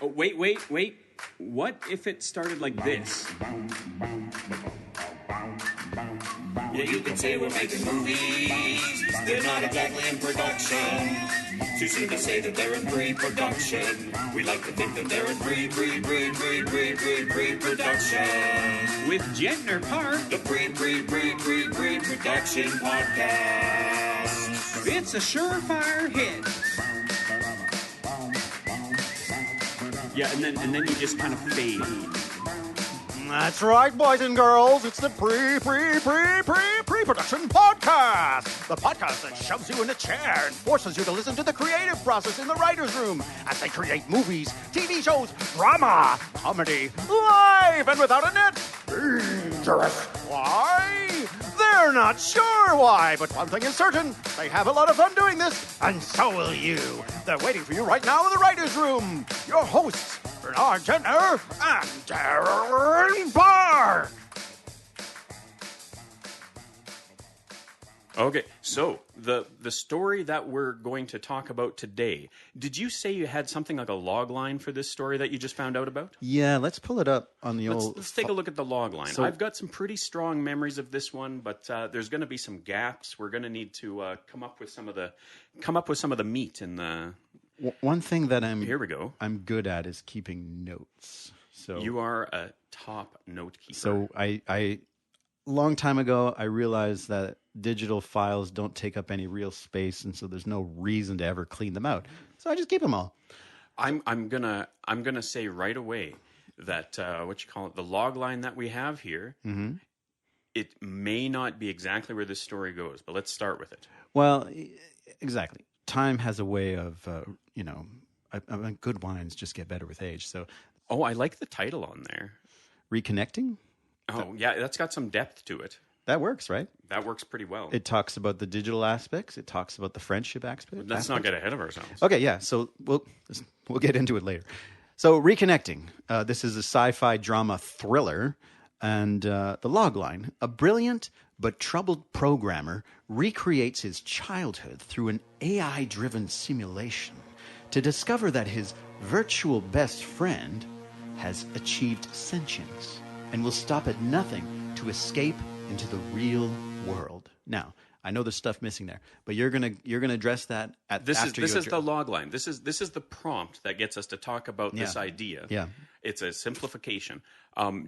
Oh, wait. What if it started like this? Yeah, you can say we're making movies. They're not exactly in production. Too soon to say that they're in pre-production. We like to think that they're in pre-production. With Gentner Park, The pre-production podcast. it's a surefire hit. Yeah, and then you just kind of fade. That's right, boys and girls. It's the pre-production podcast. The podcast that shoves you in a chair and forces you to listen to the creative process in the writer's room as they create movies, TV shows, drama, comedy, live and without a net. Dangerous. Why? They're not sure why, but one thing is certain. They have a lot of fun doing this, and so will you. They're waiting for you right now in the writer's room. Your hosts, Bernard Gentner and Darren Park. Okay, so the story that we're going to talk about today, did you say you had something like a log line for this story that you just found out about? Yeah, let's pull it up on the Let's take a look at the log line. So- I've got some pretty strong memories of this one, but there's going to be some gaps. We're going to need to come up with some of the meat in the. One thing that Here we go. I'm good at is keeping notes. So You are a top note keeper. So I long time ago I realized that digital files don't take up any real space, and so there's no reason to ever clean them out. So I just keep them all. I'm gonna say right away that the log line that we have here. Mm-hmm. It may not be exactly where this story goes, but let's start with it. Well, exactly. Time has a way of good wines just get better with age. So, Oh, I like the title on there. Reconnecting. Oh, yeah, that's got some depth to it. That works, right? That works pretty well. It talks about the digital aspects. It talks about the friendship aspects. Let's not get ahead of ourselves. Okay, yeah. So we'll get into it later. So Reconnecting. This is a sci-fi drama thriller, and the logline: a brilliant but troubled programmer recreates his childhood through an AI-driven simulation to discover that his virtual best friend has achieved sentience and will stop at nothing to escape into the real world. Now, I know there's stuff missing there, but you're gonna address that after This is the log line. This is the prompt that gets us to talk about this idea. Yeah. It's a simplification.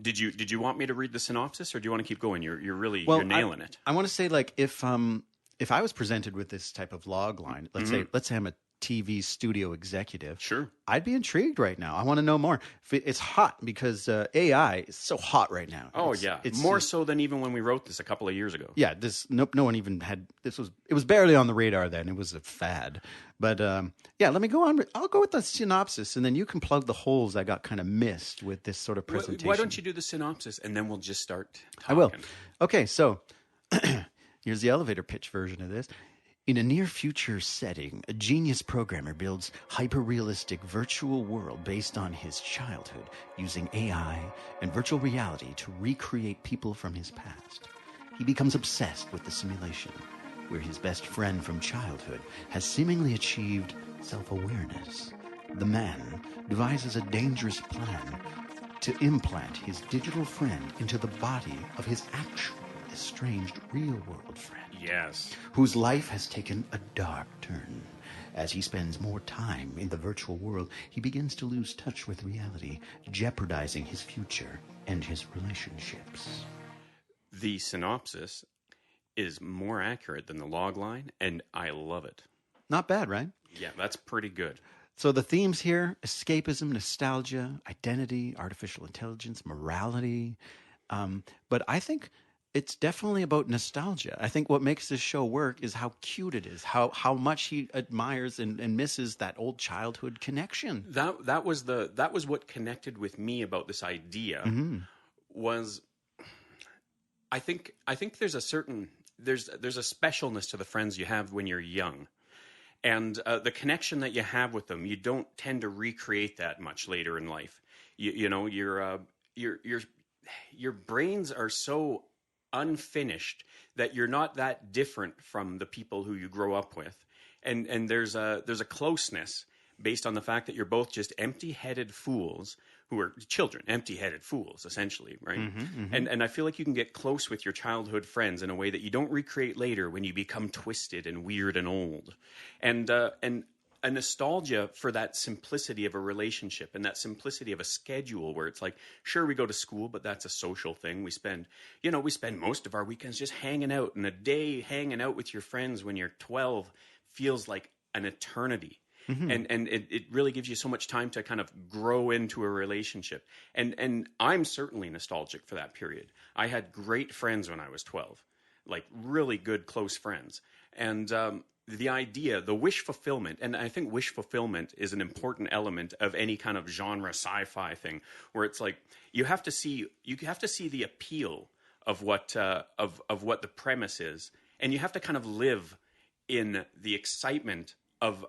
Did you want me to read the synopsis, or do you want to keep going? You're nailing it. I want to say, like, if I was presented with this type of log line, let's say I'm a TV studio executive. Sure. I'd be intrigued right now. I want to know more. It's hot because AI is so hot right now. Oh, it's more so than even when we wrote this a couple of years ago. Yeah, no one even had this. It was barely on the radar then. It was a fad. But let me go on. I'll go with the synopsis, and then you can plug the holes I got kind of missed with this sort of presentation. Why don't you do the synopsis, and then we'll just start talking. I will. Okay, so here's the elevator pitch version of this. In a near-future setting, a genius programmer builds hyper-realistic virtual world based on his childhood, using AI and virtual reality to recreate people from his past. He becomes obsessed with the simulation, where his best friend from childhood has seemingly achieved self-awareness. The man devises a dangerous plan to implant his digital friend into the body of his actual estranged real-world friend. Yes. Whose life has taken a dark turn. As he spends more time in the virtual world, he begins to lose touch with reality, jeopardizing his future and his relationships. The synopsis is more accurate than the log line, and I love it. Not bad, right? Yeah, that's pretty good. So the themes here: escapism, nostalgia, identity, artificial intelligence, morality. But I think it's definitely about nostalgia. I think what makes this show work is how cute it is, how much he admires and misses that old childhood connection. That was what connected with me about this idea. Was I think there's a specialness to the friends you have when you're young, and the connection that you have with them, you don't tend to recreate that much later in life. You know, your brains are so unfinished that you're not that different from the people who you grow up with, and there's a closeness, based on the fact that you're both just empty-headed fools who are children, empty-headed fools, essentially, right? And I feel like you can get close with your childhood friends in a way that you don't recreate later when you become twisted and weird and old. And a nostalgia for that simplicity of a relationship and that simplicity of a schedule where it's like, sure, we go to school, but that's a social thing. We spend most of our weekends just hanging out, and a day hanging out with your friends when you're 12 feels like an eternity. And it really gives you so much time to kind of grow into a relationship. And I'm certainly nostalgic for that period. I had great friends when I was 12, like really good, close friends. And the idea, the wish fulfillment, and I think wish fulfillment is an important element of any kind of genre sci-fi thing, where it's like you have to see the appeal of what the premise is, and you have to kind of live in the excitement of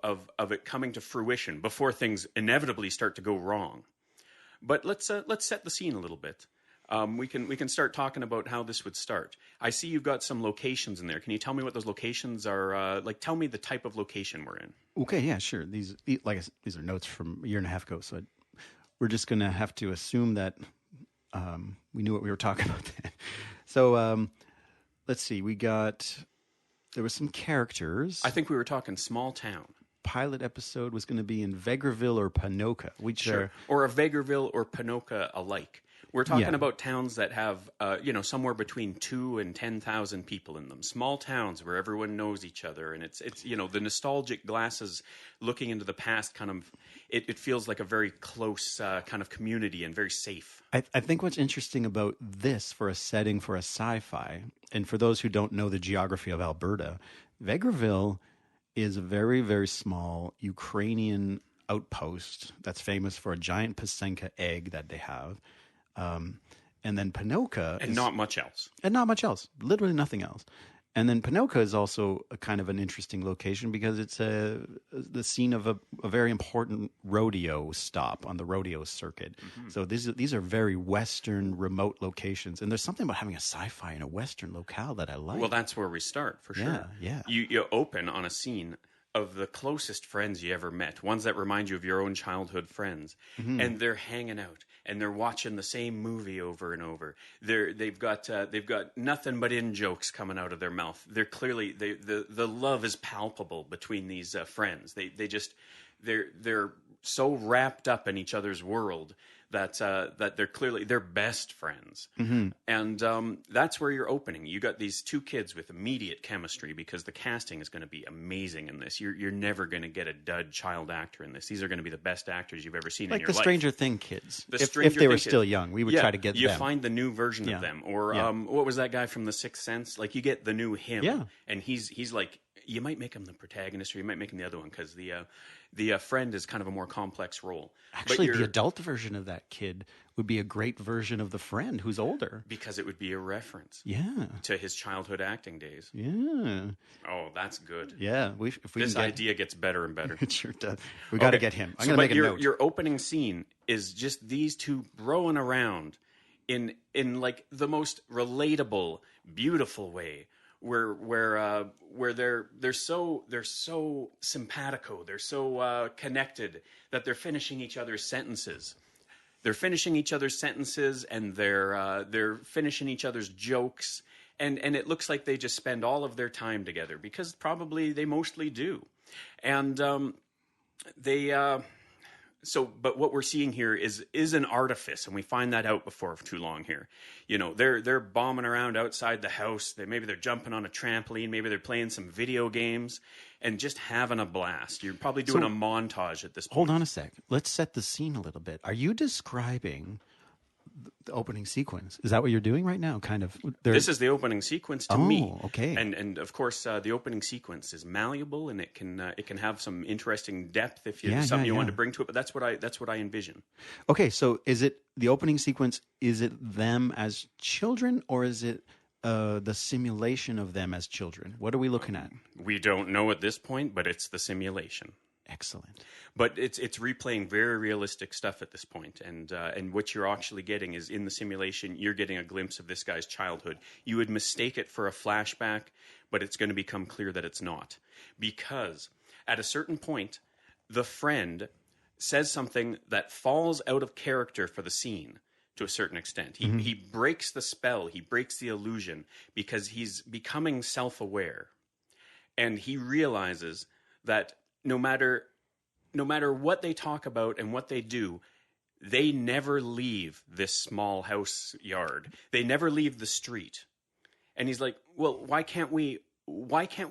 it coming to fruition before things inevitably start to go wrong. But let's set the scene a little bit. We can start talking about how this would start. I see you've got some locations in there. Can you tell me what those locations are? Tell me the type of location we're in. Okay, yeah, sure. These are notes from a year and a half ago, so we're just going to have to assume that we knew what we were talking about then. So let's see. There were some characters. I think we were talking small town. Pilot episode was going to be in Vegreville or Ponoka, which or a Vegreville or Ponoka alike. We're talking about towns that have, somewhere between 2,000 and 10,000 people in them. Small towns where everyone knows each other, and it's the nostalgic glasses looking into the past. Kind of, it feels like a very close kind of community and very safe. I think what's interesting about this for a setting for a sci-fi, and for those who don't know the geography of Alberta, Vegreville is a very, very small Ukrainian outpost that's famous for a giant Pasenka egg that they have. And then Ponoka and not much else. And not much else. Literally nothing else. And then Ponoka is also a kind of an interesting location because it's the scene of a very important rodeo stop on the rodeo circuit. Mm-hmm. So these are very Western, remote locations. And there's something about having a sci-fi in a Western locale that I like. Well, that's where we start, for sure. Yeah. You open on a scene of the closest friends you ever met, ones that remind you of your own childhood friends. Mm-hmm. And they're hanging out. And they're watching the same movie over and over. They've got nothing but in jokes coming out of their mouth. They're clearly the love is palpable between these friends. They're so wrapped up in each other's world that they're best friends. Mm-hmm. And that's where you're opening. You got these two kids with immediate chemistry because the casting is going to be amazing in this. You're never going to get a dud child actor in this. These are going to be the best actors you've ever seen in your life. Like the Stranger Thing kids. If they were still young, we would try to get them. You find the new version of them. Or what was that guy from The Sixth Sense? Like you get the new him. Yeah. And he's like, you might make him the protagonist or you might make him the other one because the friend is kind of a more complex role. Actually, the adult version of that kid would be a great version of the friend who's older. Because it would be a reference to his childhood acting days. Yeah. Oh, that's good. Yeah. This idea gets better and better. It sure does. We got to get him. I'm going to make a note. Your opening scene is just these two rowing around in like the most relatable, beautiful way. Where they're so simpatico, they're so connected that they're finishing each other's sentences. They're finishing each other's sentences, and they're finishing each other's jokes, and it looks like they just spend all of their time together because probably they mostly do, and but what we're seeing here is an artifice, and we find that out before too long here. They're bombing around outside the house. Maybe they're jumping on a trampoline. Maybe they're playing some video games and just having a blast. You're probably doing a montage at this point. Hold on a sec. Let's set the scene a little bit. Are you describing the opening sequence? Is that what you're doing right now? Kind of. This is the opening sequence to me. Okay. And of course, the opening sequence is malleable, and it can have some interesting depth if you something you want to bring to it. But that's what I envision. Okay, so is it the opening sequence? Is it them as children, or is it the simulation of them as children? What are we looking at? We don't know at this point, but it's the simulation. Excellent. But it's replaying very realistic stuff at this point, and what you're actually getting is in the simulation, you're getting a glimpse of this guy's childhood. You would mistake it for a flashback, but it's going to become clear that it's not, because at a certain point, the friend says something that falls out of character for the scene to a certain extent. He breaks the spell, he breaks the illusion because he's becoming self-aware. And he realizes that no matter what they talk about and what they do, they never leave this small house yard. They never leave the street. And he's like, well, why can't we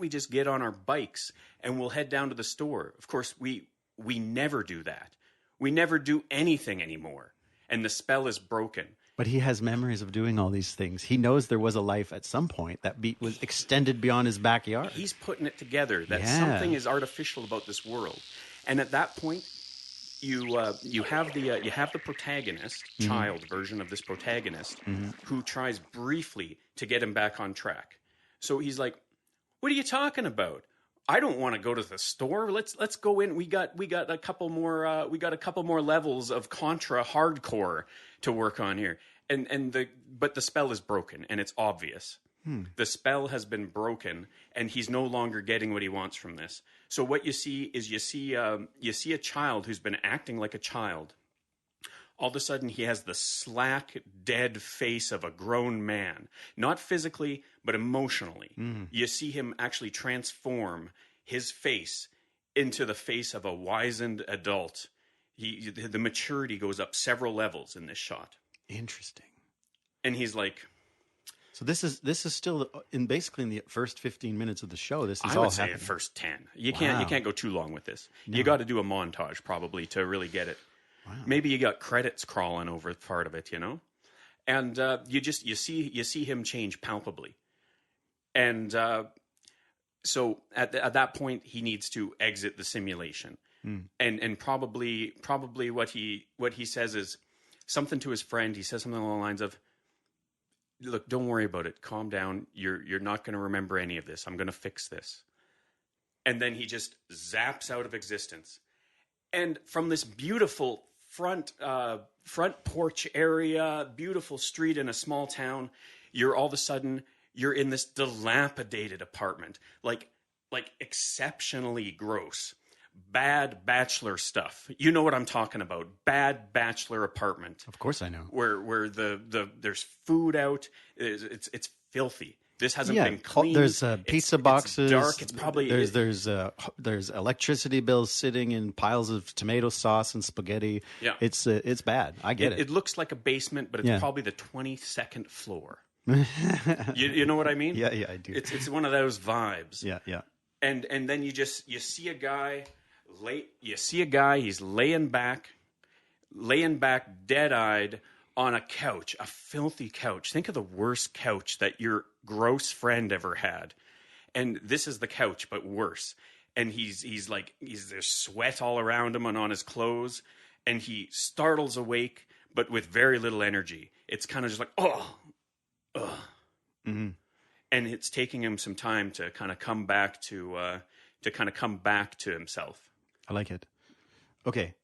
just get on our bikes and we'll head down to the store? Of course, we never do that. We never do anything anymore. And the spell is broken. But he has memories of doing all these things. He knows there was a life at some point that was extended beyond his backyard. He's putting it together that something is artificial about this world. And at that point, you have the protagonist, child version of this protagonist, who tries briefly to get him back on track. So he's like, "What are you talking about? I don't want to go to the store. Let's go in. We got a couple more levels of Contra hardcore to work on here." But the spell is broken and it's obvious. The spell has been broken and he's no longer getting what he wants from this. So what you see is you see a child who's been acting like a child. All of a sudden he has the slack, dead face of a grown man, not physically but emotionally. You see him actually transform his face into the face of a wizened adult. The maturity goes up several levels in this shot. Interesting. And he's like, so this is still basically in the first 15 minutes of the show. This is I all would say happening. the first 10. You can't go too long with this. No. You got to do a montage probably to really get it. Wow. Maybe you got credits crawling over part of it, and you see him change palpably, and so at that point he needs to exit the simulation, and probably what he says is something to his friend. He says something along the lines of, "Look, don't worry about it. Calm down. You're not going to remember any of this. I'm going to fix this." And then he just zaps out of existence. And from this beautiful front porch area, beautiful street in a small town, you're all of a sudden you're in this dilapidated apartment, like exceptionally gross. Bad bachelor stuff. You know what I'm talking about. Bad bachelor apartment. Of course I know. Where there's food out. It's filthy. This hasn't been cleaned. There's pizza boxes. It's dark. It's probably there's electricity bills sitting in piles of tomato sauce and spaghetti. Yeah, it's bad. I get it. It looks like a basement, but it's probably the 22nd floor. you know what I mean? Yeah, I do. It's one of those vibes. Yeah. And then you see a guy. He's laying back dead-eyed on a couch, a filthy couch. Think of the worst couch that your gross friend ever had. And this is the couch, but worse. And there's sweat all around him and on his clothes. And he startles awake, but with very little energy. It's kind of just like, ugh. Mm-hmm. And it's taking him some time to kind of come back to himself. I like it. Okay.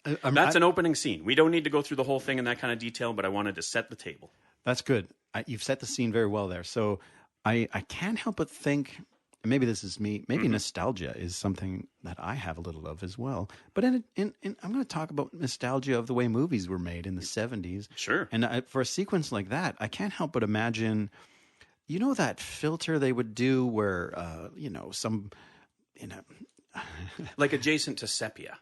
That's an opening scene. We don't need to go through the whole thing in that kind of detail, but I wanted to set the table. That's good. You've set the scene very well there. So I can't help but think, maybe this is me, maybe nostalgia is something that I have a little of as well. But I'm going to talk about nostalgia of the way movies were made in the 70s. Sure. And for a sequence like that, I can't help but imagine, that filter they would do where, like adjacent to sepia.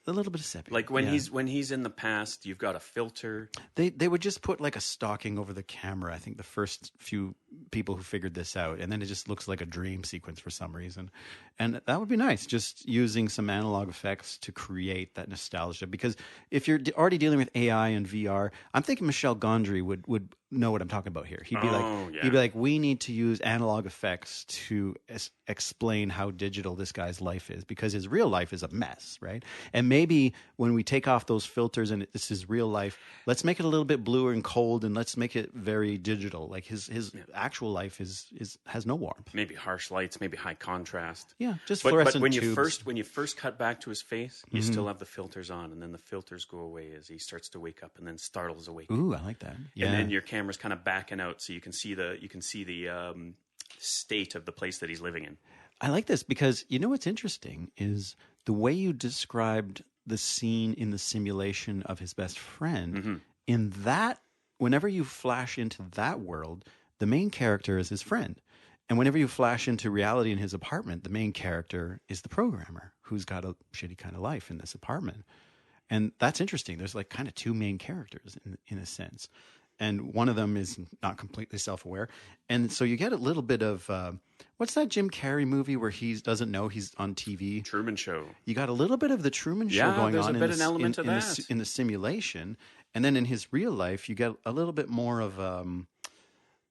A little bit of sepia. Like when he's in the past, you've got a filter. They would just put like a stocking over the camera. I think the first few people who figured this out, and then it just looks like a dream sequence for some reason. And that would be nice, just using some analog effects to create that nostalgia. Because if you're already dealing with AI and VR, I'm thinking Michel Gondry would know what I'm talking about here. He'd be like, we need to use analog effects to explain how digital this guy's life is, because his real life is a mess, right? And maybe when we take off those filters and this is real life, let's make it a little bit bluer and cold, and let's make it very digital. Like his actual life has no warmth. Maybe harsh lights, maybe high contrast. Yeah, just fluorescent But when tubes. you first cut back to his face, you still have the filters on, and then the filters go away as he starts to wake up, and then startles awake. Ooh, I like that. Yeah. And then your camera's kind of backing out, so you can see the state of the place that he's living in. I like this because you know what's interesting is the way you described the scene in the simulation of his best friend. In that, whenever you flash into that world, the main character is his friend. And whenever you flash into reality in his apartment, the main character is the programmer who's got a shitty kind of life in this apartment. And that's interesting. There's like kind of two main characters in a sense. And one of them is not completely self-aware. And so you get a little bit of, what's that Jim Carrey movie where he doesn't know he's on TV? Truman Show. You got a little bit of the Truman Show going there's on a bit an element of that. in the simulation. And then in his real life, you get a little bit more of,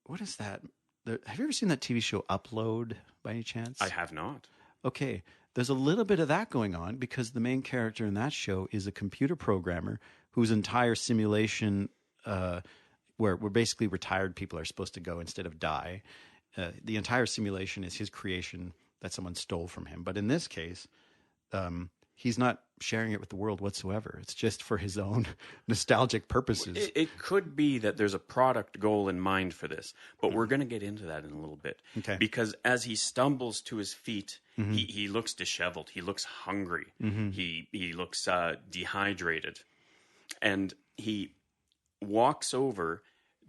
what is that? Have you ever seen that TV show Upload by any chance? I have not. Okay. There's a little bit of that going on because the main character in that show is a computer programmer whose entire simulation, where basically retired people are supposed to go instead of die. The entire simulation is his creation that someone stole from him. But in this case, he's not sharing it with the world whatsoever. It's just for his own nostalgic purposes. It could be that there's a product goal in mind for this, but we're going to get into that in a little bit. Okay. Because as he stumbles to his feet, he looks disheveled. He looks hungry. He looks dehydrated. And he walks over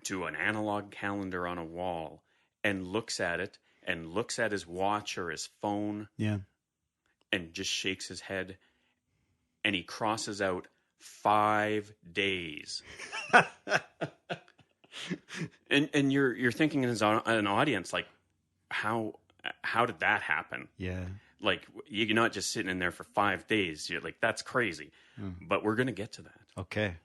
to an analog calendar on a wall and looks at it and looks at his watch or his phone. Yeah. And just shakes his head, and he crosses out 5 days. and you're thinking as an audience, like, how did that happen? Yeah. Like, you're not just sitting in there for 5 days. You're like, that's crazy. But we're going to get to that. Okay.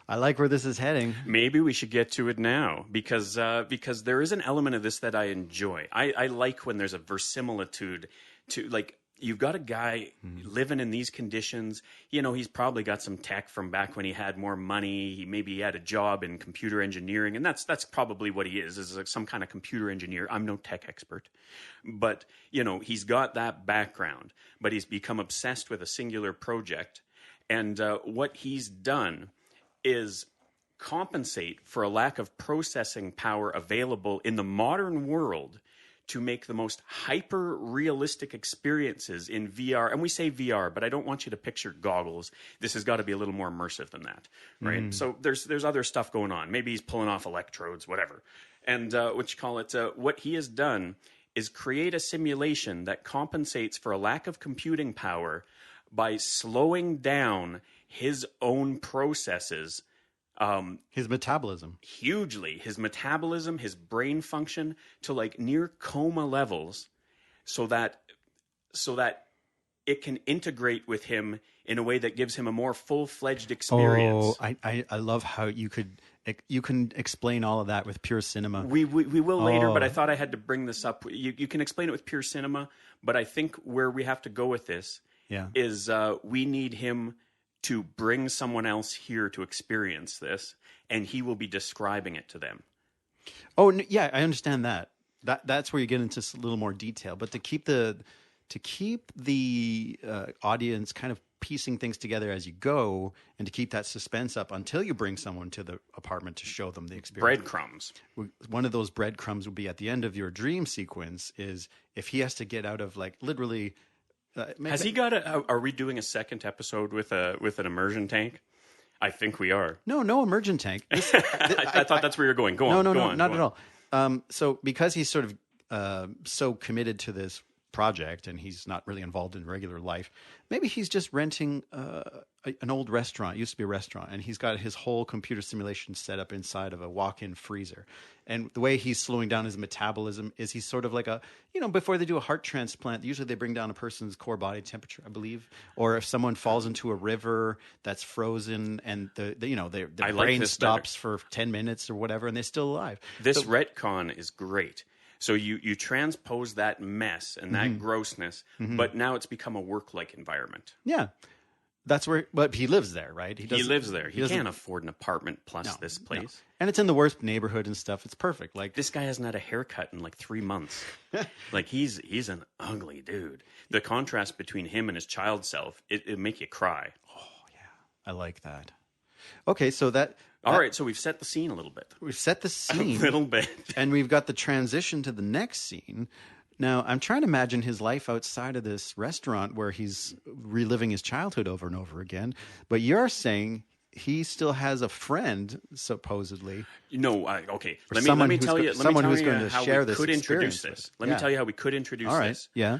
I like where this is heading. Maybe we should get to it now because there is an element of this that I enjoy. I like when there's a verisimilitude to, like, you've got a guy living in these conditions. You know, he's probably got some tech from back when he had more money. Maybe he had a job in computer engineering, and that's probably what he is like some kind of computer engineer. I'm no tech expert. But, you know, he's got that background, but he's become obsessed with a singular project. And what he's done is compensate for a lack of processing power available in the modern world to make the most hyper-realistic experiences in VR. And we say VR, but I don't want you to picture goggles. This has got to be a little more immersive than that, right? So there's other stuff going on. Maybe he's pulling off electrodes, whatever. And what he has done is create a simulation that compensates for a lack of computing power by slowing down his own processes. His metabolism. Hugely. His metabolism, his brain function to like near coma levels so that it can integrate with him in a way that gives him a more full-fledged experience. Oh, I love how you can explain all of that with pure cinema. We will later, but I thought I had to bring this up. You can explain it with pure cinema, but I think where we have to go with this is we need him to bring someone else here to experience this, and he will be describing it to them. Oh, yeah, I understand that. That's where you get into a little more detail. But to keep the audience kind of piecing things together as you go, and to keep that suspense up until you bring someone to the apartment to show them the experience. Breadcrumbs. One of those breadcrumbs would be at the end of your dream sequence is if he has to get out of like literally... Has he got are we doing a second episode with an immersion tank? I think we are. No immersion tank. I thought that's where you're going. Go on. No, not at all. So because he's sort of so committed to this project and he's not really involved in regular life, maybe he's just renting an old restaurant. It used to be a restaurant, and he's got his whole computer simulation set up inside of a walk-in freezer. And the way he's slowing down his metabolism is he's sort of like before they do a heart transplant, usually they bring down a person's core body temperature, I believe. Or if someone falls into a river that's frozen and their brain stops for 10 minutes or whatever, and they're still alive. This retcon is great. So you transpose that mess and that grossness, but now it's become a work-like environment. Yeah. That's where, but he lives there, right? He lives there. He can't afford an apartment plus this place. No. And it's in the worst neighborhood and stuff. It's perfect. Like this guy hasn't had a haircut in like 3 months. Like he's an ugly dude. The contrast between him and his child self, it make you cry. Oh yeah, I like that. Okay, so all right, so we've set the scene a little bit. We've set the scene a little bit, and we've got the transition to the next scene. Now, I'm trying to imagine his life outside of this restaurant where he's reliving his childhood over and over again. But you're saying he still has a friend, supposedly. No, okay. Or Let someone me who's tell go- you. Let me someone tell who's you going to how share we this could introduce experience this. with. Let me Yeah. tell you how we could introduce All right. this. Yeah.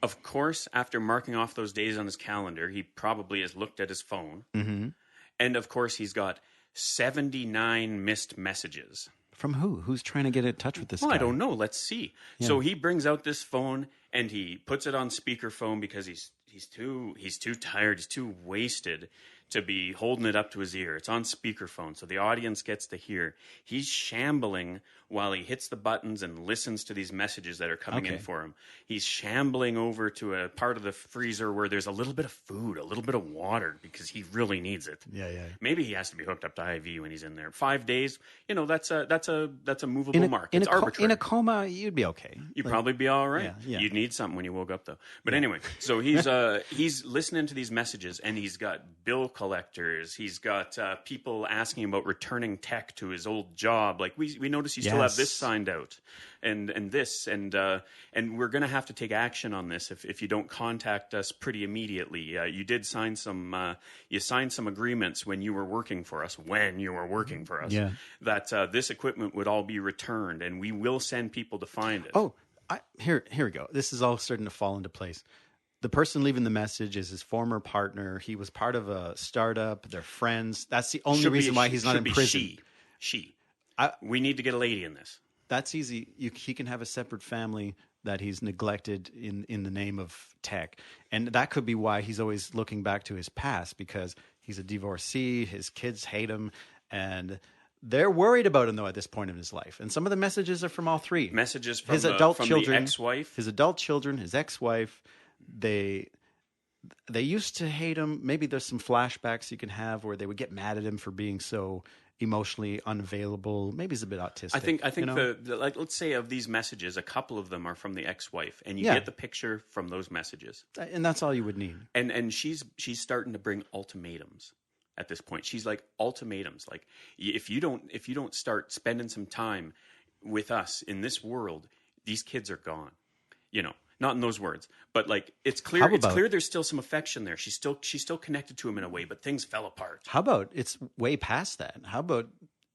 Of course, after marking off those days on his calendar, he probably has looked at his phone, and of course, he's got 79 missed messages. From who? Who's trying to get in touch with this Well, guy? I don't know. Let's see. So he brings out this phone and he puts it on speakerphone because he's too tired, he's too wasted to be holding it up to his ear. It's on speakerphone, so the audience gets to hear. He's shambling while he hits the buttons and listens to these messages that are coming in for him. He's shambling over to a part of the freezer where there's a little bit of food, a little bit of water, because he really needs it. Yeah. Maybe he has to be hooked up to IV when he's in there. 5 days, that's a movable mark. It's arbitrary. In a coma, you'd be okay. You'd probably be all right. Yeah. You'd need something when you woke up, though. But anyway, so he's listening to these messages, and he's got bill collectors. He's got people asking about returning tech to his old job. Like we notice you still have this signed out, and this, and we're going to have to take action on this if you don't contact us pretty immediately. You did sign some agreements when you were working for us. That this equipment would all be returned, and we will send people to find it. Oh, here we go. This is all starting to fall into place. The person leaving the message is his former partner. He was part of a startup. They're friends. That's the only reason why he's not in prison. She. We need to get a lady in this. That's easy. He can have a separate family that he's neglected in the name of tech. And that could be why he's always looking back to his past, because he's a divorcee. His kids hate him. And they're worried about him, though, at this point in his life. And some of the messages are from all three. Messages from his adult from children, the ex-wife. His adult children, his ex-wife. They used to hate him. Maybe there's some flashbacks you can have where they would get mad at him for being so emotionally unavailable. Maybe he's a bit autistic. I think the like, let's say of these messages, a couple of them are from the ex-wife, and you get the picture from those messages. And that's all you would need. And she's starting to bring ultimatums at this point. She's like, ultimatums, like if you don't start spending some time with us in this world, these kids are gone. Not in those words, but like it's clear there's still some affection there. She's still connected to him in a way, but things fell apart. How about it's way past that? How about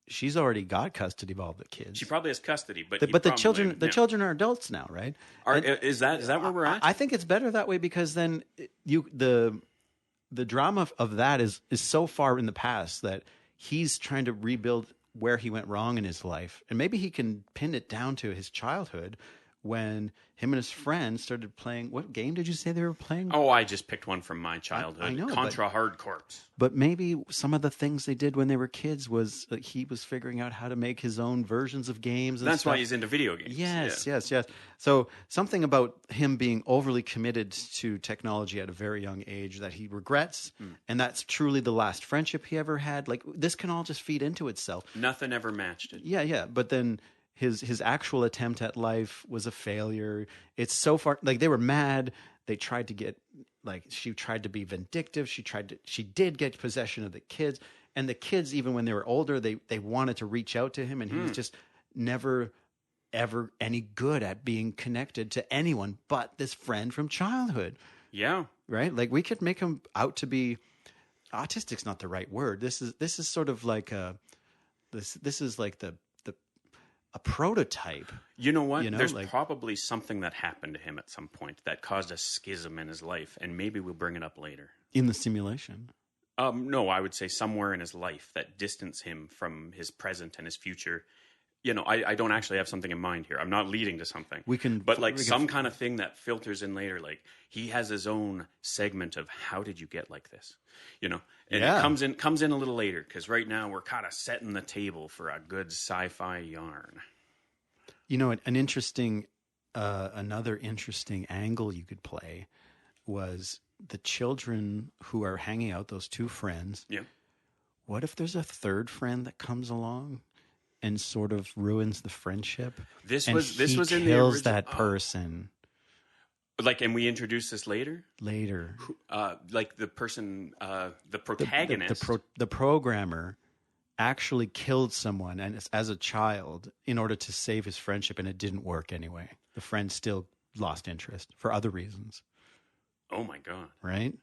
she's already got custody of all the kids? She probably has custody, but the children are adults now, right? Is that where we're at? I think it's better that way, because then the drama of that is so far in the past that he's trying to rebuild where he went wrong in his life, and maybe he can pin it down to his childhood, when him and his friends started playing. What game did you say they were playing? Oh, I just picked one from my childhood. I know, Contra Hard Corps. But maybe some of the things they did when they were kids was he was figuring out how to make his own versions of games. And that's stuff. why he's into video games. Yes. So something about him being overly committed to technology at a very young age that he regrets, and that's truly the last friendship he ever had. Like, this can all just feed into itself. Nothing ever matched it. Yeah. But then his actual attempt at life was a failure. It's so far, like, they were mad. They tried to get, like, she tried to be vindictive. She did get possession of the kids, and the kids, even when they were older, they wanted to reach out to him, and he was just never ever any good at being connected to anyone but this friend from childhood. Yeah. Right? Like, we could make him out to be autistic's not the right word. This is sort of like this is like a prototype. You know what? There's probably something that happened to him at some point that caused a schism in his life, and maybe we'll bring it up later. In the simulation? No, I would say somewhere in his life that distanced him from his present and his future. I don't actually have something in mind here. I'm not leading to something. Some kind of thing that filters in later. Like, he has his own segment of how did you get like this? And it comes in a little later, because right now we're kind of setting the table for a good sci-fi yarn. An interesting, another interesting angle you could play was the children who are hanging out, those two friends. Yeah. What if there's a third friend that comes along and sort of ruins the friendship? This was in the original. Kills that person. And we introduce this later? Later. The person, the protagonist. The programmer actually killed someone as a child in order to save his friendship, and it didn't work anyway. The friend still lost interest for other reasons, Oh my God. right?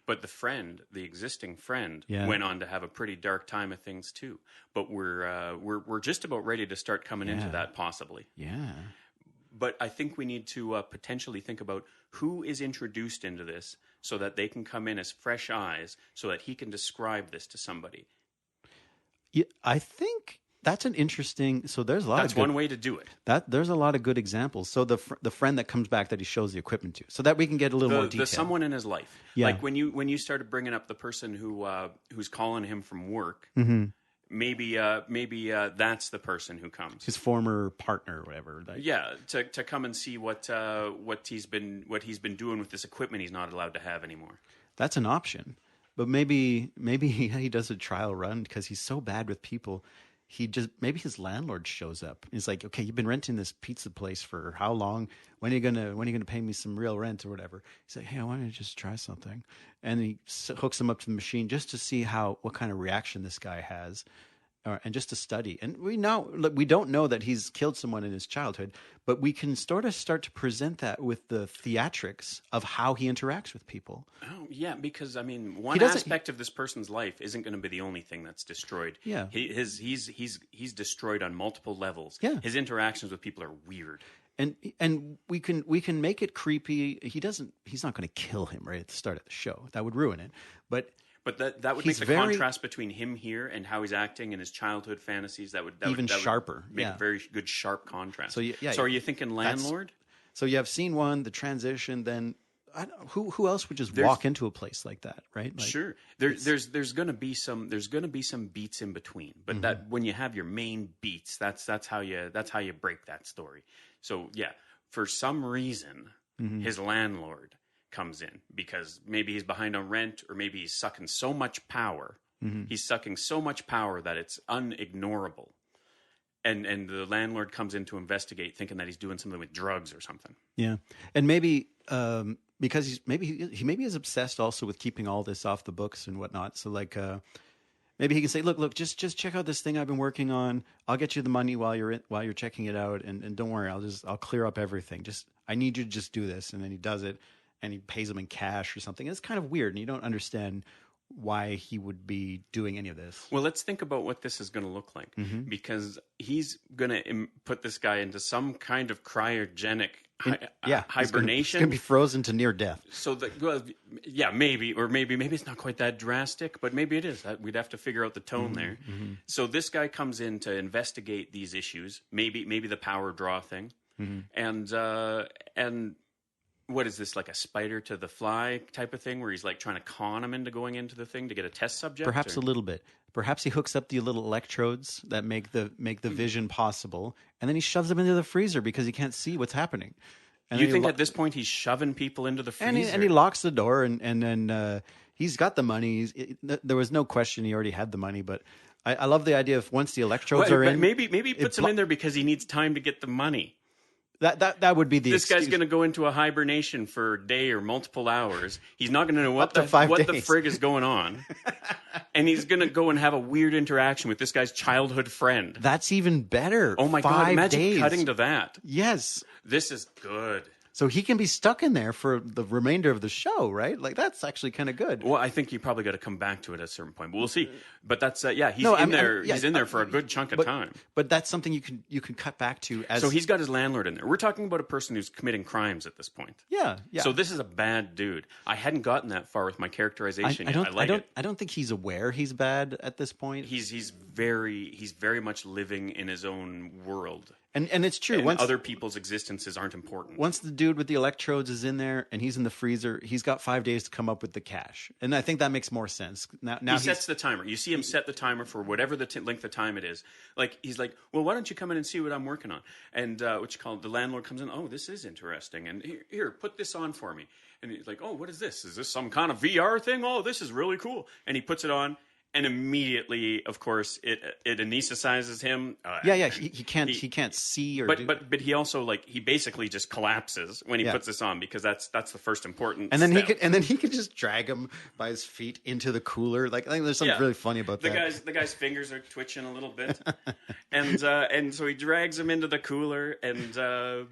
But the existing friend, Yeah. went on to have a pretty dark time of things too. But we're just about ready to start coming into Yeah. that, possibly. Yeah. But I think we need to potentially think about who is introduced into this, so that they can come in as fresh eyes, so that he can describe this to somebody. Yeah, I think that's an interesting. So there's a lot That's of good, one way to do it. there's a lot of good examples. So the friend that comes back that he shows the equipment to, so that we can get a little more detail. The someone in his life. Yeah. Like when you started bringing up the person who's calling him from work, maybe that's the person who comes. His former partner or whatever. Like, Yeah, to come and see what he's been doing with this equipment he's not allowed to have anymore. that's an option. But maybe he does a trial run because he's so bad with people. Maybe his landlord shows up. He's like, okay, you've been renting this pizza place for how long? When are you gonna pay me some real rent or whatever? He's like, hey, I want to just try something, and he hooks him up to the machine just to see what kind of reaction this guy has. And just to study. And we don't know that he's killed someone in his childhood, but we can sort of start to present that with the theatrics of how he interacts with people. Oh, yeah, because I mean, one aspect of this person's life isn't going to be the only thing that's destroyed. Yeah. He's destroyed on multiple levels. Yeah. His interactions with people are weird. And we can make it creepy. He's not going to kill him right at the start of the show. That would ruin it. But that would make the contrast between him here and how he's acting in his childhood fantasies. That would sharper. Make Yeah. a very good sharp contrast. So are you thinking landlord? So you have scene one, the transition. Then who else would just walk into a place like that, right? Like, sure. There's going to be some beats in between. But that when you have your main beats, that's how you break that story. So yeah, for some reason, his landlord comes in because maybe he's behind on rent, or maybe he's sucking so much power. He's sucking so much power that it's unignorable. And the landlord comes in to investigate, thinking that he's doing something with drugs or something. Yeah, and maybe because he maybe is obsessed also with keeping all this off the books and whatnot. So like maybe he can say, look, just check out this thing I've been working on. I'll get you the money while you're checking it out, and don't worry, I'll clear up everything. I need you to just do this, and then he does it. And he pays him in cash or something. It's kind of weird, and you don't understand why he would be doing any of this. Well, let's think about what this is going to look like, because he's going to put this guy into some kind of cryogenic hibernation. He's going to be frozen to near death. So maybe it's not quite that drastic, but maybe it is. We'd have to figure out the tone there. So this guy comes in to investigate these issues, maybe the power draw thing, and what is this, like a spider to the fly type of thing, where he's like trying to con him into going into the thing to get a test subject? Perhaps a little bit. Perhaps he hooks up the little electrodes that make the vision possible, and then he shoves them into the freezer because he can't see what's happening. And you think at this point he's shoving people into the freezer? And he locks the door, and then he's got the money. There was no question he already had the money, but I love the idea of once the electrodes are in. Maybe he puts them in there because he needs time to get the money. That would be the This excuse. guy's going to go into a hibernation for a day or multiple hours. He's not going to know what to 5 the days. frig is going on. And he's going to go and have a weird interaction with this guy's childhood friend. That's even better. Oh my 5 God, imagine days. cutting to that. Yes. This is good. So he can be stuck in there for the remainder of the show, right? Like, that's actually kind of good. Well, I think you probably got to come back to it at a certain point. But we'll see. But that's he's in there for a good chunk of time. But that's something you can cut back to as. So he's got his landlord in there. We're talking about a person who's committing crimes at this point. Yeah. So this is a bad dude. I hadn't gotten that far with my characterization yet. I don't think he's aware he's bad at this point. He's very much living in his own world. And it's true. And once other people's existences aren't important. Once the dude with the electrodes is in there and he's in the freezer, he's got 5 days to come up with the cash. And I think that makes more sense. Now he sets the timer. You see him set the timer for whatever the length of time it is. Like, he's like, well, why don't you come in and see what I'm working on? And the landlord comes in. Oh, this is interesting. And here, put this on for me. And he's like, oh, what is this? Is this some kind of VR thing? Oh, this is really cool. And he puts it on. And immediately, of course, it anesthetizes him. Yeah. He can't see or. But he also he basically just collapses when he puts this on, because that's the first important. And then step. he could just drag him by his feet into the cooler. Like, I think there's something really funny about that. The guy's fingers are twitching a little bit, and so he drags him into the cooler and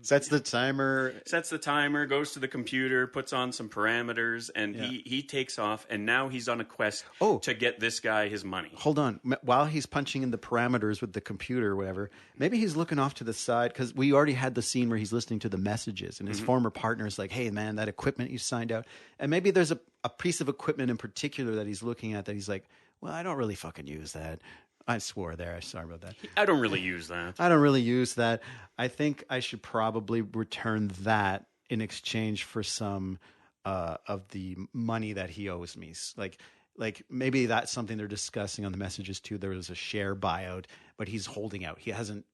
sets the timer. Goes to the computer, puts on some parameters, and he takes off. And now he's on a quest to get this guy his money. Hold on. While he's punching in the parameters with the computer or whatever, maybe he's looking off to the side, because we already had the scene where he's listening to the messages, and his former partner is like, hey, man, that equipment you signed out. And maybe there's a piece of equipment in particular that he's looking at that he's like, well, I don't really fucking use that. I swore there. Sorry about that. I don't really use that. I think I should probably return that in exchange for some of the money that he owes me. Like maybe that's something they're discussing on the messages too. There was a share buyout, but he's holding out. He hasn't